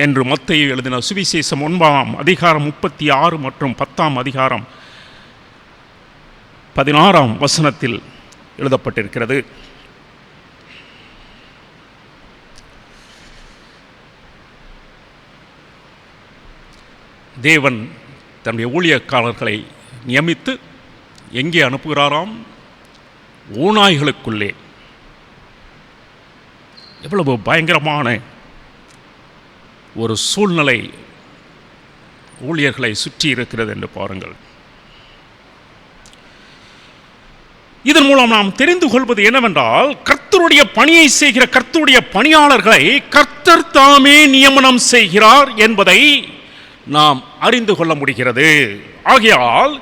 என்று மத்தேயு எழுதின சுவிசேஷம் 9ஆம் அதிகாரம் 36 மற்றும் 10ஆம் அதிகாரம் 16ஆம் வசனத்தில் எழுதப்பட்டிருக்கிறது. தேவன் தன்னுடைய ஊழியக்காரர்களை நியமித்து எங்கே அனுப்புகிறாராம்? ஓநாய்களுக்குள்ளே. எவ்வளவு பயங்கரமான ஒரு சூழ்நிலை ஊழியர்களை சுற்றி இருக்கிறது என்று பாருங்கள். இதன் மூலம் நாம் தெரிந்து கொள்வது என்னவென்றால், கர்த்தருடைய பணியை செய்கிற கர்த்தருடைய பணியாளர்களை கர்த்தர் தாமே நியமனம் செய்கிறார் என்பதை நாம் அறிந்து கொள்ள முடிகிறது. ஆகையால்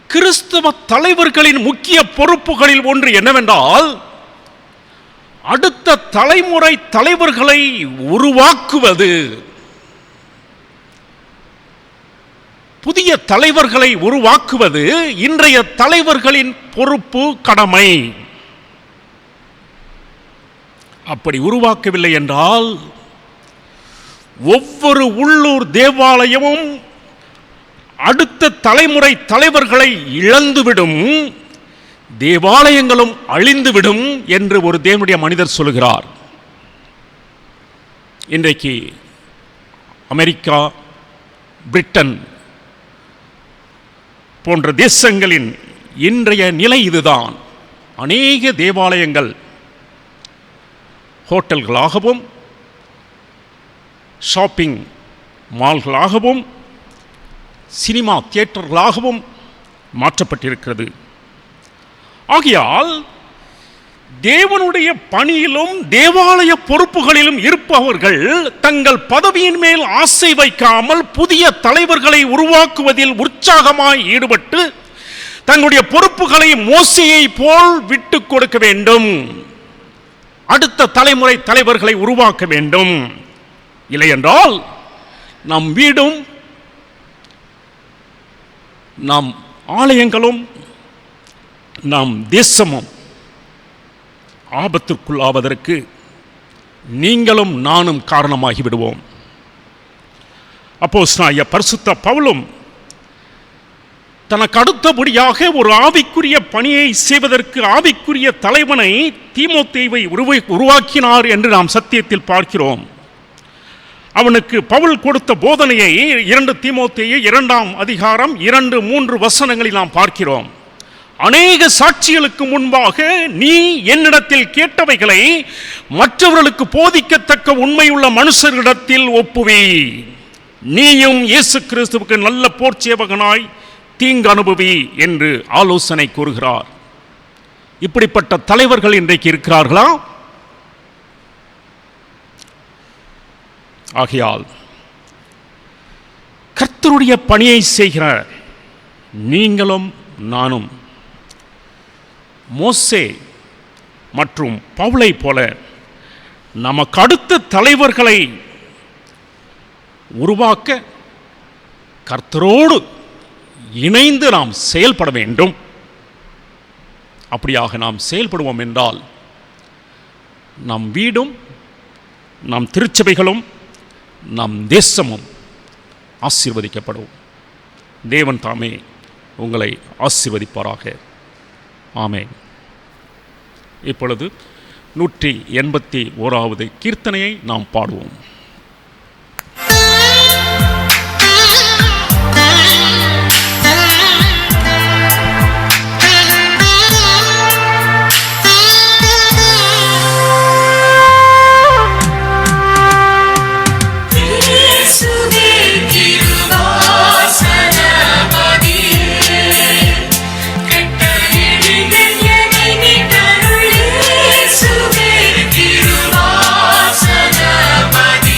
கிறிஸ்தவ தலைவர்களின் முக்கிய பொறுப்புகளில் ஒன்று என்னவென்றால், அடுத்த தலைமுறை தலைவர்களை உருவாக்குவது. புதிய தலைவர்களை உருவாக்குவது இன்றைய தலைவர்களின் பொறுப்பு, கடமை. அப்படி உருவாக்கவில்லை என்றால் ஒவ்வொரு உள்ளூர் தேவாலயமும் அடுத்த தலைமுறை தலைவர்களை இழந்துவிடும், தேவாலயங்களும் அழிந்துவிடும் என்று ஒரு தேவனுடைய மனிதர் சொல்கிறார். இன்றைக்கு அமெரிக்கா, பிரிட்டன் போன்ற தேசங்களின் இன்றைய நிலை இதுதான். அநேக தேவாலயங்கள் ஹோட்டல்களாகவும் ஷாப்பிங் மால்களாகவும் சினிமா தியேட்டர்களாகவும் மாற்றப்பட்டிருக்கிறது. ஆகையால் தேவனுடைய பணியிலும் தேவாலய பொறுப்புகளிலும் இருப்பவர்கள் தங்கள் பதவியின் மேல் ஆசை வைக்காமல் புதிய தலைவர்களை உருவாக்குவதில் உற்சாகமாய் ஈடுபட்டு தங்களுடைய பொறுப்புகளை மோசேயை போல் விட்டு கொடுக்க வேண்டும். அடுத்த தலைமுறை தலைவர்களை உருவாக்க வேண்டும். இல்லையென்றால் நம் வீடும் நம் ஆலயங்களும் நம் தேசமும் ஆபத்திற்குள்ளாவதற்கு நீங்களும் நானும் காரணமாகி விடுவோம். அப்போஸ்தலனாகிய பரிசுத்த பவுலும் தனக்கு அடுத்தபடியாக ஒரு ஆவிக்குரிய பணியை செய்வதற்கு ஆவிக்குரிய தலைவனை தீமோத்தேயுவை உருவாக்கினார் என்று நாம் சத்தியத்தில் பார்க்கிறோம். அவனுக்கு பவுல் கொடுத்த போதனையை 2 தீமோத்தேயு 2ஆம் அதிகாரம் 2-3 வசனங்களில் நாம் பார்க்கிறோம். அநேக சாட்சிகளுக்கு முன்பாக நீ என்னிடத்தில் கேட்டவைகளை மற்றவர்களுக்கு போதிக்கத்தக்க உண்மையுள்ள மனுஷர்களிடத்தில் ஒப்புவி. நீயும் இயேசு கிறிஸ்துவுக்கு நல்ல போர்ச்சேவகனாய் தீங்கு அனுபவி என்று ஆலோசனை கூறுகிறார். இப்படிப்பட்ட தலைவர்கள் இன்றைக்கு இருக்கிறார்களா? ஆகையால் கர்த்தருடைய பணியை செய்கிற நீங்களும் நானும் மோசே மற்றும் பவுலை போல நமக்கு அடுத்த தலைவர்களை உருவாக்க கர்த்தரோடு இணைந்து நாம் செயல்பட வேண்டும். அப்படியாக நாம் செயல்படுவோம் என்றால் நம் வீடும் நம் திருச்சபைகளும் நம் தேசமும் ஆசீர்வதிக்கப்படும். தேவன் தாமே உங்களை ஆசீர்வதிப்பாராக. ஆமென். இப்பொழுது 181வது கீர்த்தனையை நாம் பாடுவோம். கிருபாசனபதி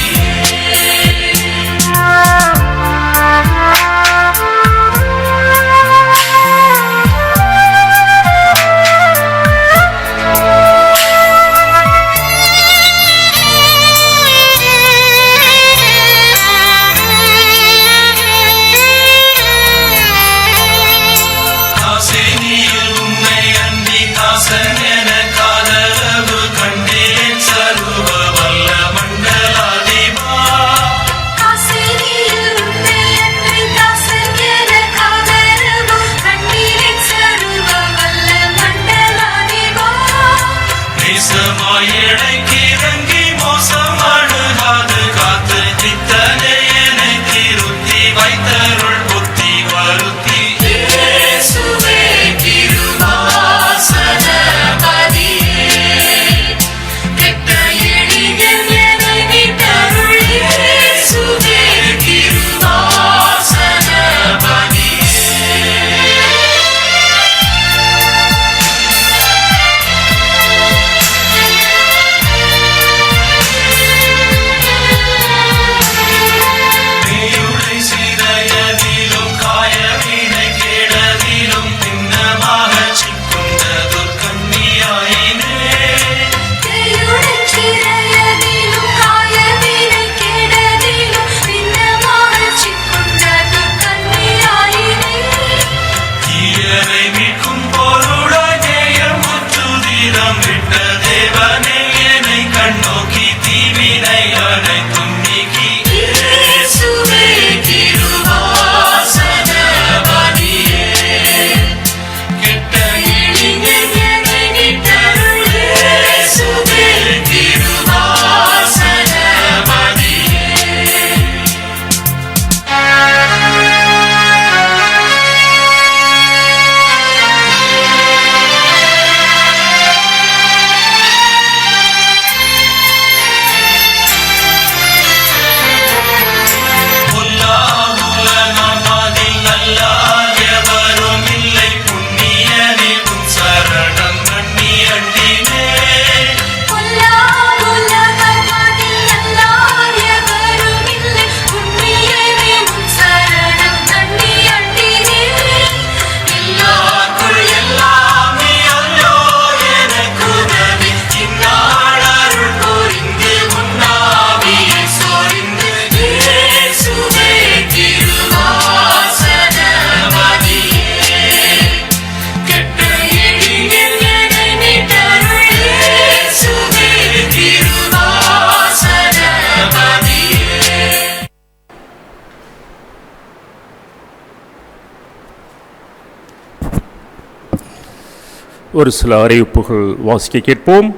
ஒரு சில அறிவிப்புகள் வாசிக்க கேட்போம்.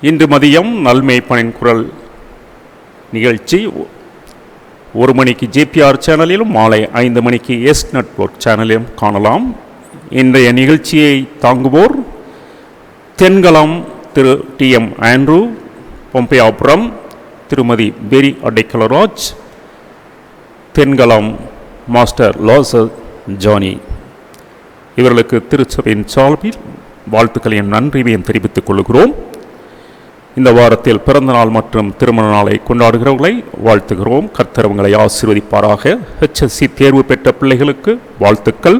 இன்று மதியம் நல்மேய்ப்பனின் குரல் நிகழ்ச்சி 1 மணிக்கு ஜேபிஆர் சேனலிலும் மாலை 5 மணிக்கு எஸ் நெட்வொர்க் சேனலிலும் காணலாம். இன்றைய நிகழ்ச்சியை தாங்குவோர் தென்கலம் திரு டி.எம். ஆண்ட்ரூ, பொம்பையாபுரம் திருமதி பெரி அடைக்கலராஜ், தென்கலம் மாஸ்டர் லாசர் ஜானி. இவர்களுக்கு திருச்சபையின் சார்பில் வாழ்த்துக்களையும் நன்றியையும் தெரிவித்துக் கொள்கிறோம். இந்த வாரத்தில் பிறந்தநாள் மற்றும் திருமண நாளை கொண்டாடுகிறவர்களை வாழ்த்துகிறோம். கர்த்தர் உங்களை ஆசீர்வதிப்பாராக. HSC தேர்வு பெற்ற பிள்ளைகளுக்கு வாழ்த்துக்கள்.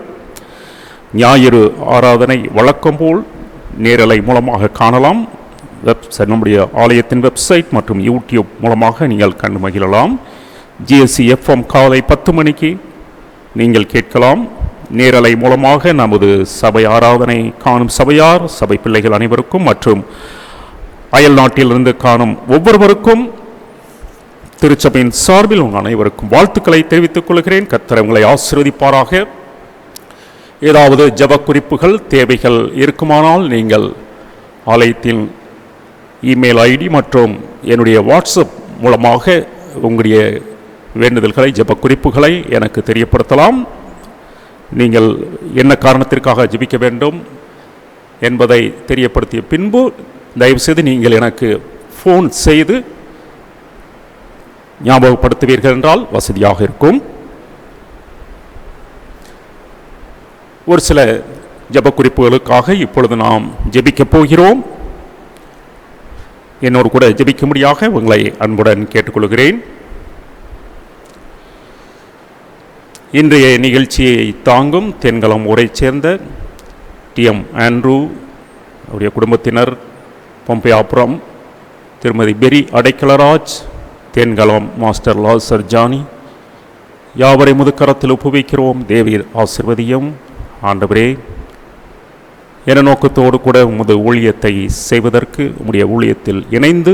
ஞாயிறு ஆராதனை வழக்கம் போல் நேரலை மூலமாக காணலாம். நம்முடைய ஆலயத்தின் வெப்சைட் மற்றும் யூடியூப் மூலமாக நீங்கள் கண்டு மகிழலாம். GSC FM காலை 10 மணிக்கு நீங்கள் கேட்கலாம். நேரலை மூலமாக நமது சபை ஆராதனை காணும் சபையார், சபை பிள்ளைகள் அனைவருக்கும் மற்றும் அயல் நாட்டிலிருந்து காணும் ஒவ்வொருவருக்கும் திருச்சபையின் சார்பில் உங்கள் அனைவருக்கும் வாழ்த்துக்களை தெரிவித்துக் கொள்கிறேன். கர்த்தர் உங்களை ஆசீர்வதிப்பாராக. ஏதாவது ஜெப குறிப்புகள் தேவைகள் இருக்குமானால் நீங்கள் ஆலயத்தின் இமெயில் ஐடி மற்றும் என்னுடைய வாட்ஸ்அப் மூலமாக உங்களுடைய வேண்டுதல்களை ஜெப குறிப்புகளை எனக்கு தெரியப்படுத்தலாம். நீங்கள் என்ன காரணத்திற்காக ஜெபிக்க வேண்டும் என்பதை தெரியப்படுத்திய பின்பு தயவுசெய்து நீங்கள் எனக்கு ஃபோன் செய்து ஞாபகப்படுத்துவீர்கள் என்றால் வசதியாக இருக்கும். ஒரு சில ஜெப குறிப்புகளுக்காக இப்பொழுது நாம் ஜெபிக்கப் போகிறோம். என்னோடு கூட ஜெபிக்கும்படியாக உங்களை அன்புடன் கேட்டுக்கொள்கிறேன். இன்றைய நிகழ்ச்சியை தாங்கும் தென்கலம் ஊரைச் சேர்ந்த டி.எம். ஆண்ட்ரூ, அவருடைய குடும்பத்தினர், பொம்பையாபுரம் திருமதி பெரி அடைக்கலராஜ், தென்கலம் மாஸ்டர் லாசர் ஜானி, யாவரை முதுக்கரத்தில் ஒப்புவிக்கிறோம். தேவீர் ஆசீர்வதியும். ஆண்டவரே, என நோக்கத்தோடு கூட உமது ஊழியத்தை செய்வதற்கு உம்முடைய ஊழியத்தில் இணைந்து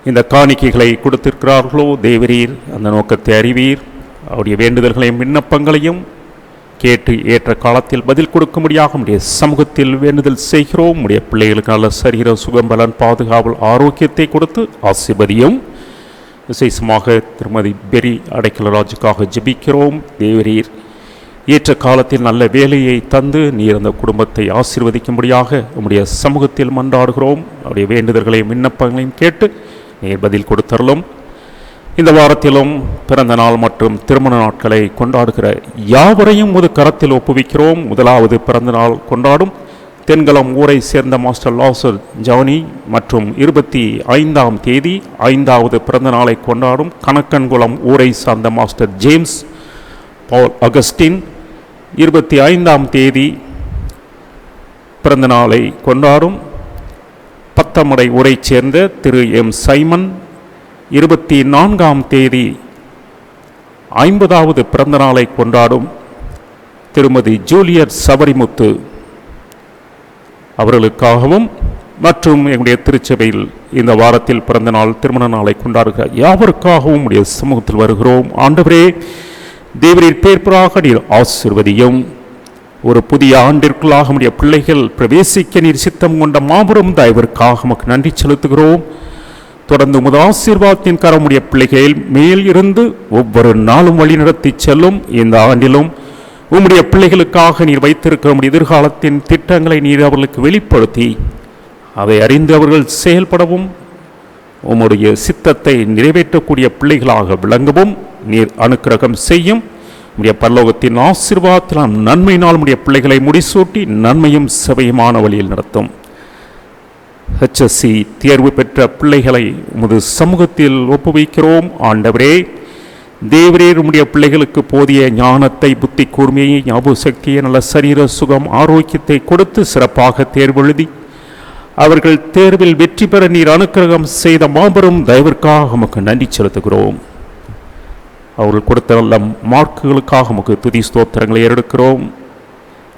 இந்த காணிக்கைகளை கொடுத்திருக்கிறார்களோ தேவரீர் அந்த நோக்கத்தை அறிவீர். அவருடைய வேண்டுதல்களையும் விண்ணப்பங்களையும் கேட்டு ஏற்ற காலத்தில் பதில் கொடுக்கும்படியாக உடைய சமூகத்தில் வேண்டுதல் செய்கிறோம். உடைய பிள்ளைகளுக்கு நல்ல சரீர சுகம், பலன், பாதுகாவல், ஆரோக்கியத்தை கொடுத்து ஆசீர்வதியும். விசேஷமாக திருமதி பெரி அடைக்கலராஜுக்காக ஜெபிக்கிறோம். தேவரீர் ஏற்ற காலத்தில் நல்ல வேலையை தந்து நீர் அந்த குடும்பத்தை ஆசீர்வதிக்கும்படியாக உம்முடைய சமூகத்தில் மன்றாடுகிறோம். அவருடைய வேண்டுதல்களையும் விண்ணப்பங்களையும் கேட்டு நீர் பதில் கொடுத்தரலும். இந்த வாரத்திலும் பிறந்த நாள் மற்றும் திருமண நாட்களை கொண்டாடுகிற யாவரையும் ஒரு கரத்தில் ஒப்புவிக்கிறோம். முதலாவது பிறந்த நாள் கொண்டாடும் தென்கலம் ஊரை சேர்ந்த மாஸ்டர் லாசர் ஜானி மற்றும் 25ஆம் தேதி 5வது பிறந்த நாளை கொண்டாடும் கணக்கன்குளம் ஊரை சார்ந்த மாஸ்டர் ஜேம்ஸ் பால் அகஸ்டின், 25ஆம் தேதி பிறந்த நாளை கொண்டாடும் பத்தமடை ஊரை சேர்ந்த திரு எம். சைமன், 24ஆம் தேதி 50வது பிறந்த நாளை கொண்டாடும் திருமதி ஜூலியட் சபரிமுத்து அவர்களுக்காகவும் மற்றும் எங்களுடைய திருச்சபையில் இந்த வாரத்தில் பிறந்த நாள் திருமண நாளை கொண்டாடுகிற யாவருக்காகவும் உடைய சமூகத்தில் வருகிறோம். ஆண்டவரே, தேவரீர் பேர்பராக நீர் ஆசீர்வதியும். ஒரு புதிய ஆண்டிற்குள்ளாக உடைய பிள்ளைகள் பிரவேசிக்க நீர் சித்தம் கொண்ட மாபெரும் தயவிற்காக நமக்கு நன்றி செலுத்துகிறோம். தொடர்ந்து உமது ஆசீர்வாதத்தின் கரமுடைய பிள்ளைகள் மேல் இருந்து ஒவ்வொரு நாளும் வழிநடத்தி செல்லும். இந்த ஆண்டிலும் உம்முடைய பிள்ளைகளுக்காக நீர் வைத்திருக்கிற உம்முடைய எதிர்காலத்தின் திட்டங்களை நீர் அவர்களுக்கு வெளிப்படுத்தி அதை அறிந்து அவர்கள் செயல்படவும் உம்முடைய சித்தத்தை நிறைவேற்றக்கூடிய பிள்ளைகளாக விளங்கவும் நீர் அனுக்கிரகம் செய்யும். உம்முடைய பரலோகத்தின் ஆசீர்வாதத்தினால் நன்மையினால் உம்முடைய பிள்ளைகளை முடிசூட்டி நன்மையும் சபையுமான வழியில் நடத்தும். HSC தேர்வு பெற்ற பிள்ளைகளை உமது சமூகத்தில் ஒப்புவிக்கிறோம். ஆண்டவரே, தேவரீர் உம்முடைய பிள்ளைகளுக்கு போதிய ஞானத்தை, புத்தி கூர்மையை, ஞாபக சக்தியை, நல்ல சரீர சுகம், ஆரோக்கியத்தை கொடுத்து சிறப்பாக தேர்வு எழுதி அவர்கள் தேர்வில் வெற்றி பெற நீர் அனுக்கிரகம் செய்த மாபெரும் தயவிற்காக உமக்கு நன்றி செலுத்துகிறோம். அவர்கள் கொடுத்த நல்ல மார்க்குகளுக்காக உமக்கு துதி ஸ்தோத்திரங்களை ஏறெடுக்கிறோம்.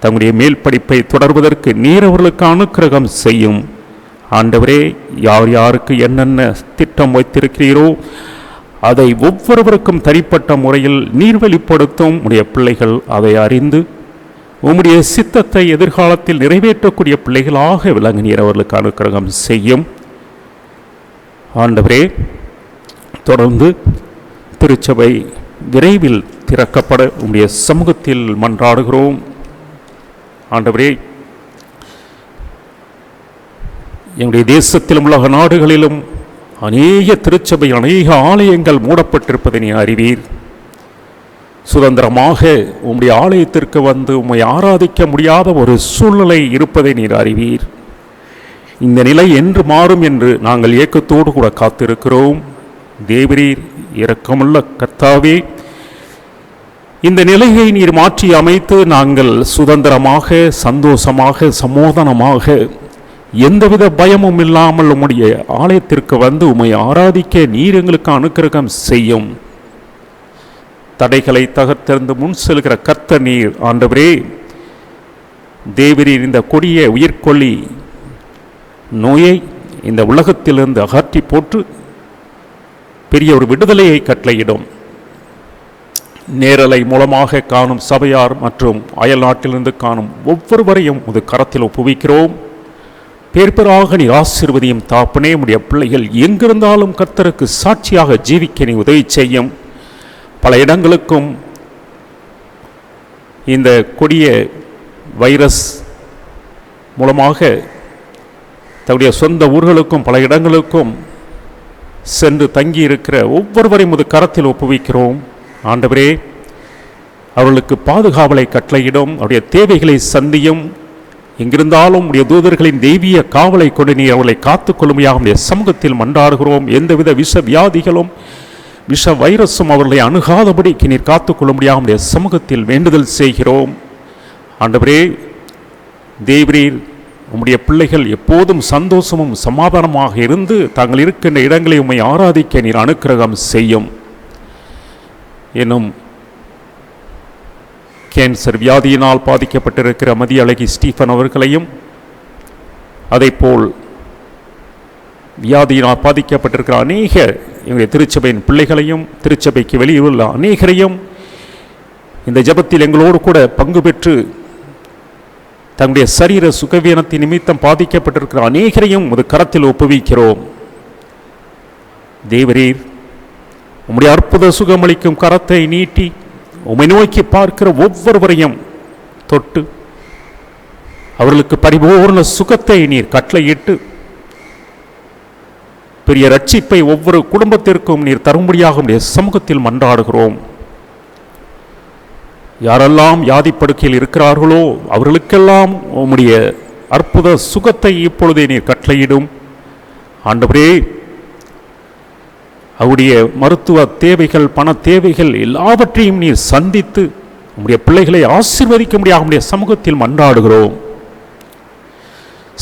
தங்களுடைய மேல் படிப்பை தொடர்வதற்கு நீர் அவர்களுக்கு அனுக்கிரகம் செய்யும். ஆண்டவரே, யார் யாருக்கு என்னென்ன திட்டம் வைத்திருக்கிறீரோ அதை ஒவ்வொருவருக்கும் தனிப்பட்ட முறையில் நீர் வெளிப்படுத்தும். உடைய பிள்ளைகள் அதை அறிந்து உம்முடைய சித்தத்தை எதிர்காலத்தில் நிறைவேற்றக்கூடிய பிள்ளைகளாக விளங்க நீர் அவர்களுக்கு அனுக்கிரகம் செய்யும். ஆண்டவரே, தொடர்ந்து திருச்சபை விரைவில் திறக்கப்பட உம்முடைய சமூகத்தில் மன்றாடுகிறோம். ஆண்டவரே, எங்களுடைய தேசத்திலும் உலக நாடுகளிலும் அநேக திருச்சபை அநேக ஆலயங்கள் மூடப்பட்டிருப்பதை நீ அறிவீர். சுதந்திரமாக உம்முடைய ஆலயத்திற்கு வந்து உம்மை ஆராதிக்க முடியாத ஒரு சூழ்நிலை இருப்பதை நீர் அறிவீர். இந்த நிலை என்று மாறும் என்று நாங்கள் ஏக்கத்தோடு கூட காத்திருக்கிறோம். தேவரீர் இரக்கமுள்ள கர்த்தாவே, இந்த நிலையை நீர் மாற்றி அமைத்து நாங்கள் சுதந்திரமாக, சந்தோஷமாக, சமோதனமாக, எந்தவித பயமும் இல்லாமல் உம்முடைய ஆலயத்திற்கு வந்து உம்மை ஆராதிக்க நீர் எங்களுக்கு அனுக்கிரகம் செய்யும். தடைகளை தகர்த்தெறிந்து முன் செல்கிற கர்த்தர் நீர். ஆண்டவரே, தேவரீர் இந்த கொடிய உயிர்கொல்லி நோயை இந்த உலகத்திலிருந்து அகற்றி போட்டு பெரிய ஒரு விடுதலையை கட்டளையிடும். நேரலை மூலமாக காணும் சபையார் மற்றும் அயல் நாட்டிலிருந்து காணும் ஒவ்வொருவரையும் உமது கரத்தில் ஒப்புவிக்கிறோம். பேர்பெறாக நீர் ஆசீர்வதியும் தாப்பனே. உடைய பிள்ளைகள் எங்கிருந்தாலும் கர்த்தருக்கு சாட்சியாக ஜீவிக்க நீ உதவி செய்யும். பல இடங்களுக்கும் இந்த கொடிய வைரஸ் மூலமாக தன்னுடைய சொந்த ஊர்களுக்கும் பல இடங்களுக்கும் சென்று தங்கி இருக்கிற ஒவ்வொருவரையும் உமது கரத்தில் ஒப்புவிக்கிறோம். ஆண்டவரே, அவர்களுக்கு பாதுகாவலை கட்டளையிடும். அவருடைய தேவைகளை சந்தியும். எங்கிருந்தாலும் உடைய தூதர்களின் தெய்வீக காவலை கொண்டு நீ அவர்களை காத்துக்கொள்ளுமையாக உடைய சமூகத்தில் மன்றாடுகிறோம். எந்தவித விஷ வியாதிகளும் விஷ வைரஸும் அவர்களை அணுகாதபடிக்கு நீர் காத்துக்கொள்ளும்படியாக உடைய சமூகத்தில் வேண்டுதல் செய்கிறோம். ஆண்டவரே, தேவரீர் உம்முடைய பிள்ளைகள் எப்போதும் சந்தோஷமும் சமாதானமாக இருந்து தாங்கள் இருக்கின்ற இடங்களை உம்மை ஆராதிக்க நீர் அனுக்கிரகம் செய்யும். என்னும் கேன்சர் வியாதியினால் பாதிக்கப்பட்டிருக்கிற மதியழகி ஸ்டீஃபன் அவர்களையும், அதைப்போல் வியாதியினால் பாதிக்கப்பட்டிருக்கிற அநேக எங்களுடைய திருச்சபையின் பிள்ளைகளையும், திருச்சபைக்கு வெளியில் உள்ள அநேகரையும் இந்த ஜெபத்தில் எங்களோடு கூட பங்கு பெற்று தங்களுடைய சரீர சுகவீனத்தின் நிமித்தம் பாதிக்கப்பட்டிருக்கிற அநேகரையும் உமது கரத்தில் ஒப்புவிக்கிறோம். தேவரீர் உம்முடைய அற்புத சுகமளிக்கும் கரத்தை நீட்டி உம்மை நோக்கி பார்க்கிற ஒவ்வொருவரையும் தொட்டு அவர்களுக்கு பரிபூர்ண சுகத்தை நீர் கட்டளையிட்டு பெரிய ரட்சிப்பை ஒவ்வொரு குடும்பத்திற்கும் நீர் தரும்படியாக உடைய சமூகத்தில் மன்றாடுகிறோம். யாரெல்லாம் வியாதிப்படுக்கையில் இருக்கிறார்களோ அவர்களுக்கெல்லாம் உம்முடைய அற்புத சுகத்தை இப்பொழுதே நீர் கட்டளையிடும். ஆண்டவரே, அவருடைய மருத்துவ தேவைகள், பண தேவைகள் எல்லாவற்றையும் நீர் சந்தித்து உம்முடைய பிள்ளைகளை ஆசீர்வதிக்க முடியாத உம்முடைய சமூகத்தில் மன்றாடுகிறோம்.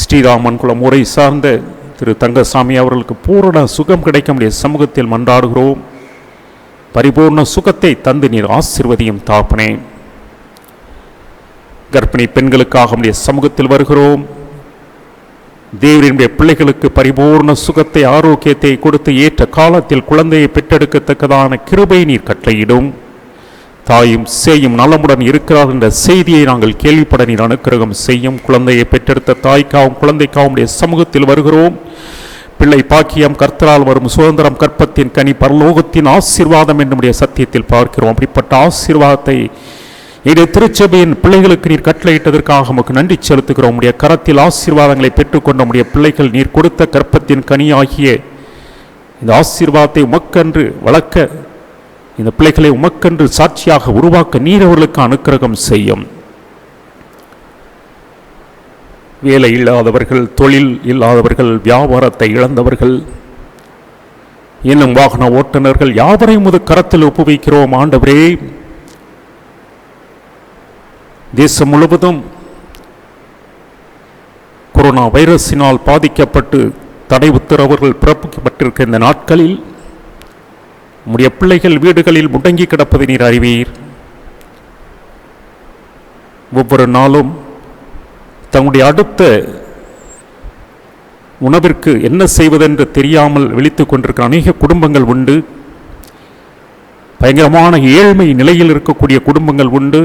ஸ்ரீராமன் குளம் ஊரை சார்ந்த திரு தங்கசாமி அவர்களுக்கு பூரண சுகம் கிடைக்க முடிய சமூகத்தில் மன்றாடுகிறோம். பரிபூர்ண சுகத்தை தந்து நீர் ஆசீர்வதியும் தாப்பனே. கர்ப்பிணி பெண்களுக்காக உம்முடைய சமூகத்தில் வருகிறோம். தேவனுடைய பிள்ளைகளுக்கு பரிபூர்ண சுகத்தை, ஆரோக்கியத்தை கொடுத்து ஏற்ற காலத்தில் குழந்தையை பெற்றெடுக்கத்தக்கதான கிருபை நீர் கட்டளையிடும். தாயும் சேயும் நலமுடன் இருக்கிறார் என்ற செய்தியை நாங்கள் கேள்விப்பட நீர் அனுக்கிரகம் செய்யும். குழந்தையை பெற்றெடுத்த தாய்க்காவும் குழந்தைக்காவும் உடைய சமூகத்தில் வருகிறோம். பிள்ளை பாக்கியம் கர்த்தரால் வரும் சுதந்திரம், கற்பத்தின் கனி, பரலோகத்தின் ஆசீர்வாதம் என்னுடைய சத்தியத்தில் பார்க்கிறோம். அப்படிப்பட்ட ஆசீர்வாதத்தை இதை திருச்சபையின் பிள்ளைகளுக்கு நீர் கட்டளையிட்டதற்காக உமக்கு நன்றி செலுத்துகிறோம். உடைய கரத்தில் ஆசீர்வாதங்களை பெற்றுக்கொண்ட உடைய பிள்ளைகள் நீர் கொடுத்த கற்பத்தின் கனியாகிய இந்த ஆசீர்வாதத்தை உமக்கென்று வளர்க்க, இந்த பிள்ளைகளை உமக்கென்று சாட்சியாக உருவாக்க நீர் அவர்களுக்கு அனுக்கிரகம் செய்யும். வேலை இல்லாதவர்கள், தொழில் இல்லாதவர்கள், வியாபாரத்தை இழந்தவர்கள், இன்னும் வாகன ஓட்டுநர்கள் யாவரையும் உமது கரத்தில் ஒப்புவிக்கிறோம். ஆண்டவரே, தேசம் முழுவதும் கொரோனா வைரஸினால் பாதிக்கப்பட்டு தடை உத்தரவுகள் பிறப்பிக்கப்பட்டிருக்க இந்த நாட்களில் உம்முடைய பிள்ளைகள் வீடுகளில் முடங்கி கிடப்பதை நீர் அறிவீர். ஒவ்வொரு நாளும் தங்களுடைய அடுத்த உணவிற்கு என்ன செய்வதென்று தெரியாமல் விழித்துக் கொண்டிருக்கிற அநேக குடும்பங்கள் உண்டு. பயங்கரமான ஏழ்மை நிலையில் இருக்கக்கூடிய குடும்பங்கள் உண்டு.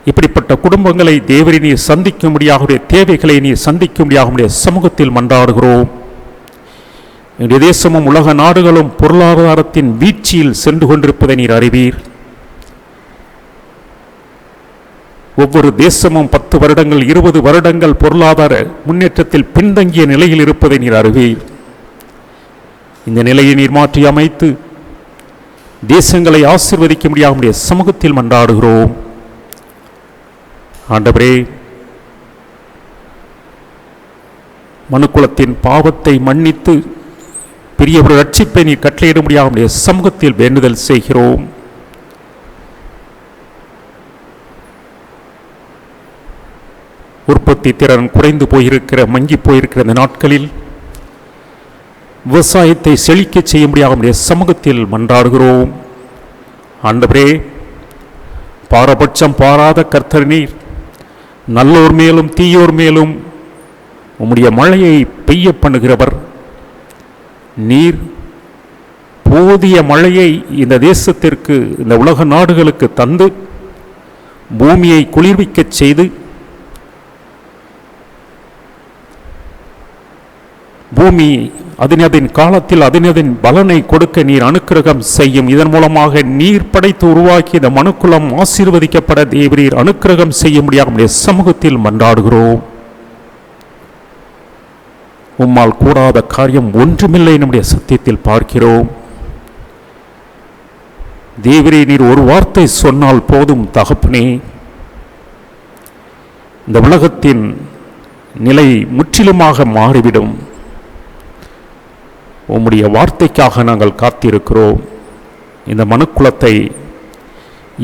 இப்படிப்பட்ட குடும்பங்களை தேவரை நீர் சந்திக்கும்படியாக, தேவைகளை நீர் சந்திக்கும்படியாக சமூகத்தில் மன்றாடுகிறோம். என்னுடைய தேசமும் உலக நாடுகளும் பொருளாதாரத்தின் வீழ்ச்சியில் சென்று கொண்டிருப்பதை நீர் அறிவீர். ஒவ்வொரு தேசமும் 10 வருடங்கள் 20 வருடங்கள் பொருளாதார முன்னேற்றத்தில் பின்தங்கிய நிலையில் இருப்பதை நீர் அறிவீர். இந்த நிலையை நீர் மாற்றி அமைத்து தேசங்களை ஆசீர்வதிக்க முடியாத சமூகத்தில் மன்றாடுகிறோம். ஆண்டவரே, மனுக்குலத்தின் பாவத்தை மன்னித்து பெரிய ஒரு ரட்சிப்பை நீர் கட்டளையிட முடியாத சமூகத்தில் வேண்டுதல் செய்கிறோம். உற்பத்தி திறன் குறைந்து போயிருக்கிற, மங்கி போயிருக்கிற இந்த நாட்களில் விவசாயத்தை செழிக்க செய்ய முடியாத சமூகத்தில் மன்றாடுகிறோம். ஆண்டவரே, பாரபட்சம் பாராத கர்த்தர் நீர், நல்லோர் மேலும் தீயோர் மேலும் உம்முடைய மழையை பெய்ய பண்ணுகிறவர் நீர். போதிய மழையை இந்த தேசத்திற்கு, இந்த உலக நாடுகளுக்கு தந்து பூமியை குளிர்விக்கச் செய்து பூமி அதன் காலத்தில் அதன் பலனை கொடுக்க நீர் அனுக்கிரகம் செய்யும். இதன் மூலமாக நீர் படைத்து உருவாக்கி இந்த மனுக்குலம் ஆசீர்வதிக்கப்பட தேவரீர் அனுக்கிரகம் செய்ய முடியாத சமூகத்தில் மன்றாடுகிறோம். உம்மால் கூடாத காரியம் ஒன்றுமில்லை நம்முடைய சத்தியத்தில் பார்க்கிறோம். தேவரே, நீர் ஒரு வார்த்தை சொன்னால் போதும் தகப்பனே, இந்த உலகத்தின் நிலை முற்றிலுமாக மாறிவிடும். உம்முடைய வார்த்தைக்காக நாங்கள் காத்திருக்கிறோம். இந்த மனுக்குலத்தை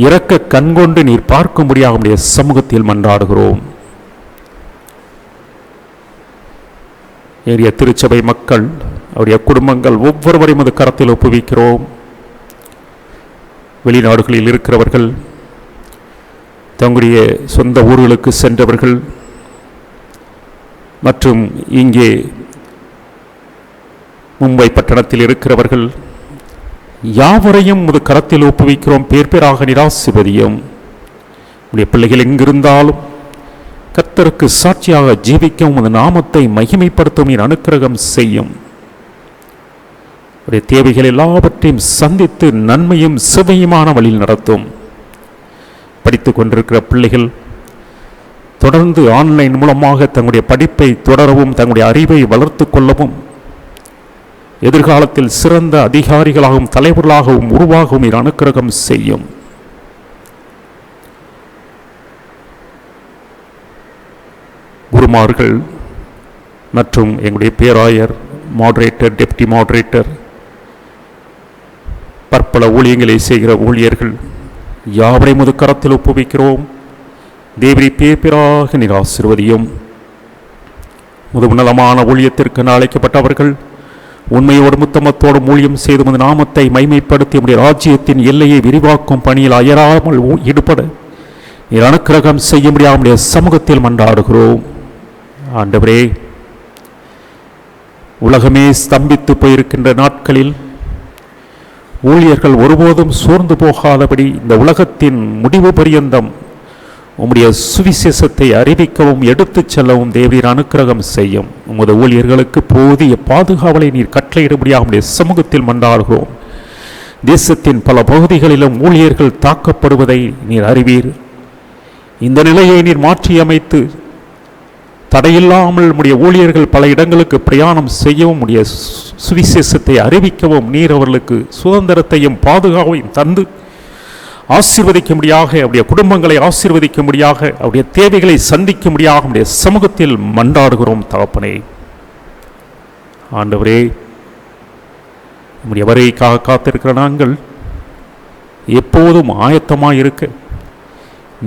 இரக்க கண்கொண்டு நீர் பார்க்கும்படியாக உம்முடைய சமூகத்தில் மன்றாடுகிறோம். ஏறிய திருச்சபை மக்கள், அவருடைய குடும்பங்கள் ஒவ்வொருவரையும் அது கரத்தில் ஒப்புவிக்கிறோம். வெளிநாடுகளில் இருக்கிறவர்கள், தங்களுடைய சொந்த ஊர்களுக்கு சென்றவர்கள் மற்றும் இங்கே மும்பை பட்டணத்தில் இருக்கிறவர்கள் யாவரையும் உமது கரத்தில் ஒப்புவிக்கிறோம். பேர் பேராக நிராசிர்வதியும். உடைய பிள்ளைகள் எங்கிருந்தாலும் கர்த்தருக்கு சாட்சியாக ஜீவிக்க உமது நாமத்தை மகிமைப்படுத்தும் நீர் அனுக்கிரகம் செய்யும். உடைய தேவைகள் எல்லாவற்றையும் சந்தித்து நன்மையும் சுவையுமான வழியில் நடத்தும். படித்துக் கொண்டிருக்கிற பிள்ளைகள் தொடர்ந்து ஆன்லைன் மூலமாக தங்களுடைய படிப்பை தொடரவும், தங்களுடைய அறிவை வளர்த்து கொள்ளவும், எதிர்காலத்தில் சிறந்த அதிகாரிகளாகவும் தலைவர்களாகவும் உருவாகவும் நீர் அனுக்கிரகம் செய்யும். குருமார்கள் மற்றும் எங்களுடைய பேராயர், மாடரேட்டர், டெப்டி மாடரேட்டர், பற்பல ஊழியங்களை செய்கிற ஊழியர்கள் யாவரையும் உமது கரத்தில் ஒப்புவிக்கிறோம். தேவரே, பேர் பேராக நீர் ஆசீர்வதியும். முதுநலமான ஊழியத்திற்கு அழைக்கப்பட்டவர்கள் உண்மையோடு முத்தமத்தோடு ஊழியம் செய்து உமது நாமத்தை மைமைப்படுத்தி உம்முடைய ராஜ்யத்தின் எல்லையை விரிவாக்கும் பணியில் அயராமல் ஈடுபட நீர் அனுக்கிரகம் செய்ய முடியாத சமூகத்தில் மன்றாடுகிறோம். ஆண்டவரே, உலகமே ஸ்தம்பித்து போயிருக்கின்ற நாட்களில் ஊழியர்கள் ஒருபோதும் சோர்ந்து போகாதபடி இந்த உலகத்தின் முடிவு பரியந்தம் உம்முடைய சுவிசேஷத்தை அறிவிக்கவும் எடுத்துச் செல்லவும் தேவரீர் அனுக்கிரகம் செய்யும். உமது ஊழியர்களுக்கு போதிய பாதுகாவலை நீர் கட்டளையிடும்படியாக சமூகத்தில் மன்றாடுகிறோம். தேசத்தின் பல பகுதிகளிலும் ஊழியர்கள் தாக்கப்படுவதை நீர் அறிவீர். இந்த நிலையை நீர் மாற்றியமைத்து தடையில்லாமல் உம்முடைய ஊழியர்கள் பல இடங்களுக்கு பிரயாணம் செய்யவும், உம்முடைய சுவிசேஷத்தை அறிவிக்கவும் நீர் அவர்களுக்கு சுதந்திரத்தையும் பாதுகாப்பையும் தந்து ஆசீர்வதிக்கும்படியாக, அவருடைய குடும்பங்களை ஆசீர்வதிக்கும்படியாக, அவருடைய தேவைகளை சந்திக்கும்படியாக நம்முடைய சமூகத்தில் மன்றாடுகிறோம். தகப்பனே, ஆண்டவரே, நம்முடைய வருகைக்காக காத்திருக்கிற நாங்கள் எப்போதும் ஆயத்தமாயிருக்க,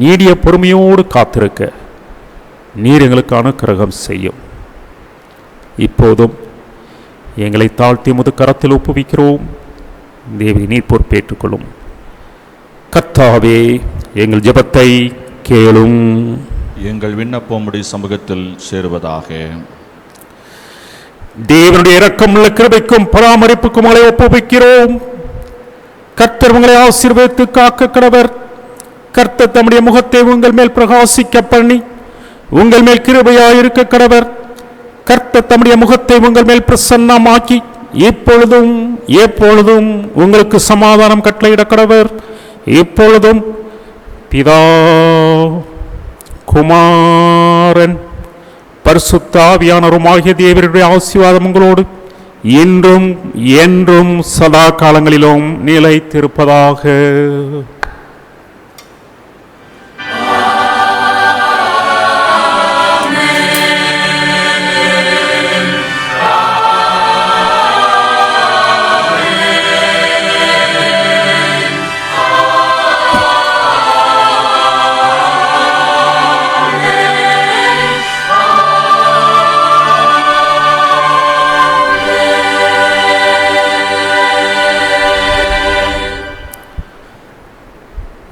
நீடிய பொறுமையோடு காத்திருக்க நீர் எங்களுக்கு அனுக்கிரகம் செய்யும். இப்போதும் எங்களை தாழ்த்தி உமது கரத்தில் ஒப்புவிக்கிறோம். தேவி, நீர் பொறுப்பேற்றுக்கொள்ளும். கர்த்தாவே, எங்கள் ஜெபத்தை கேளும். எங்கள் விண்ணப்பம் உம்முடைய சமூகத்தில் சேருவதாக. தேவனுடைய இரக்கமுள்ள கிருபைக்கும் பராமரிப்புக்கும் உங்களை ஒப்புவிக்கிறோம். கர்த்தர் உங்களை ஆசீர்வதித்து காக்க கடவர். கர்த்தர் தம்முடைய முகத்தை உங்கள் மேல் பிரகாசிக்க பண்ணி உங்கள் மேல் கிருபையாயிருக்க கடவர். கர்த்தர் தம்முடைய முகத்தை உங்கள் மேல் பிரசன்னமாக்கி இப்பொழுதும் எப்பொழுதும் உங்களுக்கு சமாதானம் கட்டளையிட கடவர். இப்பொழுதும் பிதா, குமாரன், பரிசுத்த ஆவியானவருமாகிய தேவருடைய ஆசீர்வாதம் உங்களோடு இன்றும் என்றும் சதா காலங்களிலும் நிலைத்திருப்பதாக.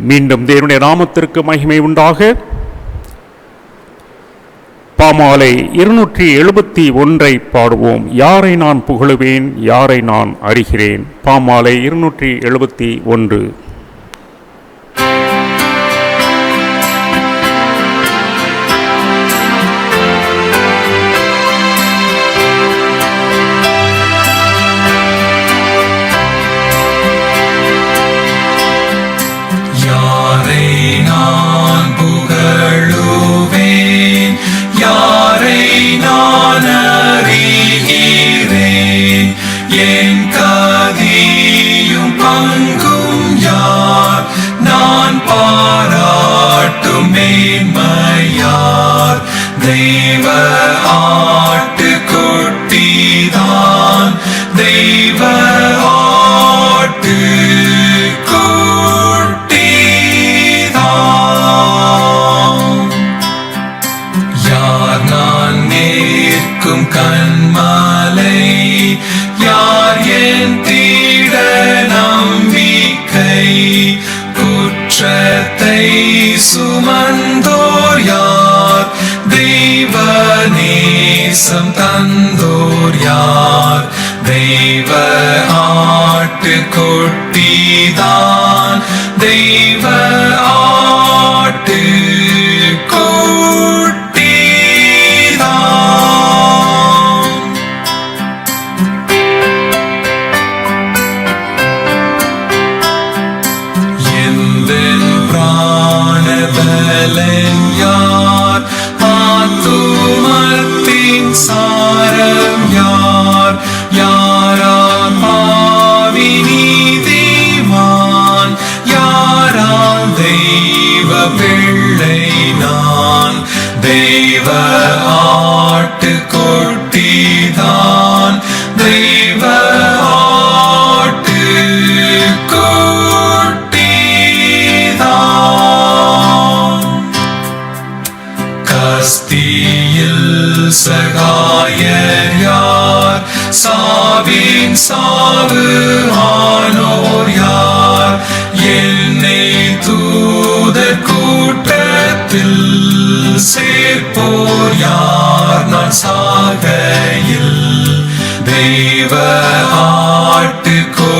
மீண்டும் தேவனுடைய நாமத்திற்கு மகிமை உண்டாக. பாமாலை 271 பாடுவோம். யாரை நான் புகழுவேன், யாரை நான் அறிகிறேன். பாமாலை 271. தெய்வ ஆட்டுக்குட்டிதான், தெய்வ ஆட்டுக்குட்டிதான். யார் நான் நிற்கும் கண்மலை, யார் என் தீட நம்பிக்கை, குற்றத்தை சுமந்தோர் யார், தெய்வ நேசம் தந்தோர் யார். தெய்வ ஆட்டுக்குட்டிதான், தெய்வ ஆட்டுக்குட்டிதான். எந்தன் பிராணபலன் யார், ஆத்துமத்தின் சாரம் யார், யாரால் பாவி நீதிமான், யாரால் தெய்வ பிள்ளை நான். தெய்வ ஆட்டுக்குட்டிதான், தெய்வ ஆட்டுக்குட்டிதான். கஸ்தியில் சகாயர் யார், சாவின் சாவு ஆனோர் யார், என்னை தூதர் கூட்டத்தில் சேர்ப்போர் யார், நான் சாகையில். தெய்வ ஆட்டுக்குட்டிதான்,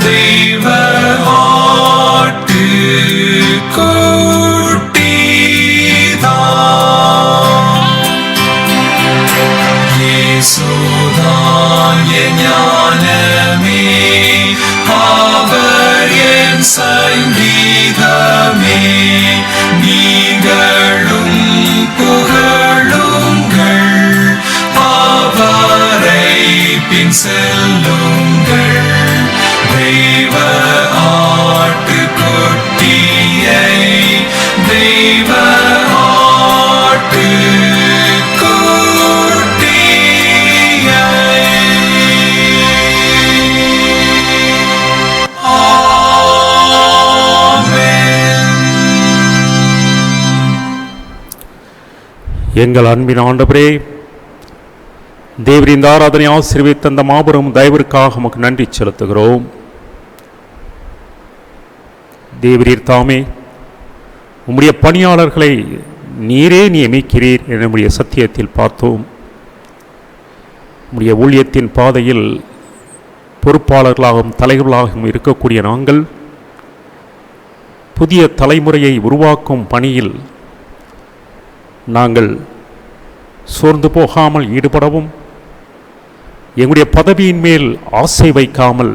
தெய்வ ஆட்டுக்குட்டிதான். இயேசுதான் என் ஞானமே, அவர் என் சங்கீதமே. நீங்களும் புகழுங்கள், அவரை பின் செல்லுங்கள். தெய்வ ஆட்டுக்குட்டியை, தெய்வ எங்கள் அன்பின் ஆண்டவரே, தேவரின் ஆராதனை ஆசீர்வதித்த அந்த மாபெரும் தயவிற்காக உமக்கு நன்றி செலுத்துகிறோம். தேவரீர் தாமே உம்முடைய பணியாளர்களை நீரே நியமிக்கிறீர் என்னுடைய சத்தியத்தில் பார்த்தோம். உம்முடைய ஊழியத்தின் பாதையில் பொறுப்பாளர்களாகவும் தலைவர்களாகவும் இருக்கக்கூடிய நாங்கள் புதிய தலைமுறையை உருவாக்கும் பணியில் நாங்கள் சோர்ந்து போகாமல் ஈடுபடவும், எங்களுடைய பதவியின் மேல் ஆசை வைக்காமல்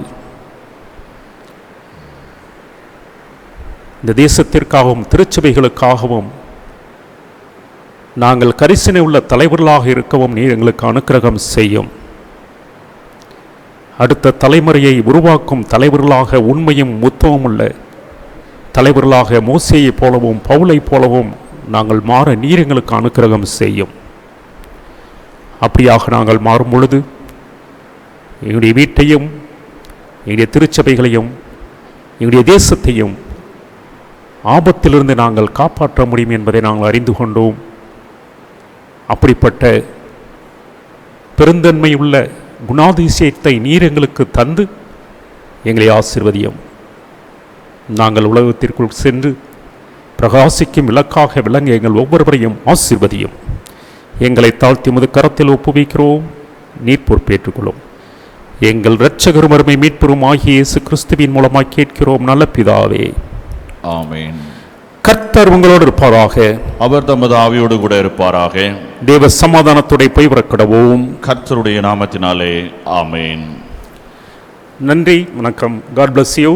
இந்த தேசத்திற்காகவும் திருச்சபைகளுக்காகவும் நாங்கள் கரிசனை உள்ள தலைவர்களாக இருக்கவும் நீர் எங்களுக்கு அனுக்கிரகம் செய்யும். அடுத்த தலைமுறையை உருவாக்கும் தலைவர்களாக, உண்மையும் உத்தமமும் உள்ள தலைவர்களாக மோசேயைப் போலவும் பவுலைப் போலவும் நாங்கள் மாற நீர் எங்களுக்கு அனுக்கிரகம் செய்யும். அப்படியாக நாங்கள் மாறும் பொழுது எங்களுடைய வீட்டையும் எங்களுடைய திருச்சபைகளையும் எங்களுடைய தேசத்தையும் ஆபத்திலிருந்து நாங்கள் காப்பாற்ற முடியும் என்பதை நாங்கள் அறிந்து கொண்டோம். அப்படிப்பட்ட பெருந்தன்மை உள்ள குணாதிசயத்தை நீர் எங்களுக்கு தந்து எங்களை ஆசீர்வதியும். நாங்கள் உலகத்திற்குள் சென்று பிரகாசிக்கும் இலக்காக விளங்க எங்கள் ஒவ்வொருவரையும் ஆசீர்வதியும். எங்களை தாழ்த்தி உமது கரத்தில் ஒப்புவிக்கிறோம், நீர் பொறுப்பேற்றுக்கொள்ளும். எங்கள் இரட்சகரும் அருமை மீட்பரும் ஆகிய இயேசு கிறிஸ்துவின் மூலமாய் கேட்கிறோம் நல்ல பிதாவே, ஆமென். கர்த்தர் உங்களோடு இருப்பாராக. அவர் தமது ஆவியோடு கூட இருப்பாராக. தேவ சமாதானத்துடைய போய் வரக்கிடவும். கர்த்தருடைய நாமத்தினாலே ஆமென். நன்றி, வணக்கம். God bless you.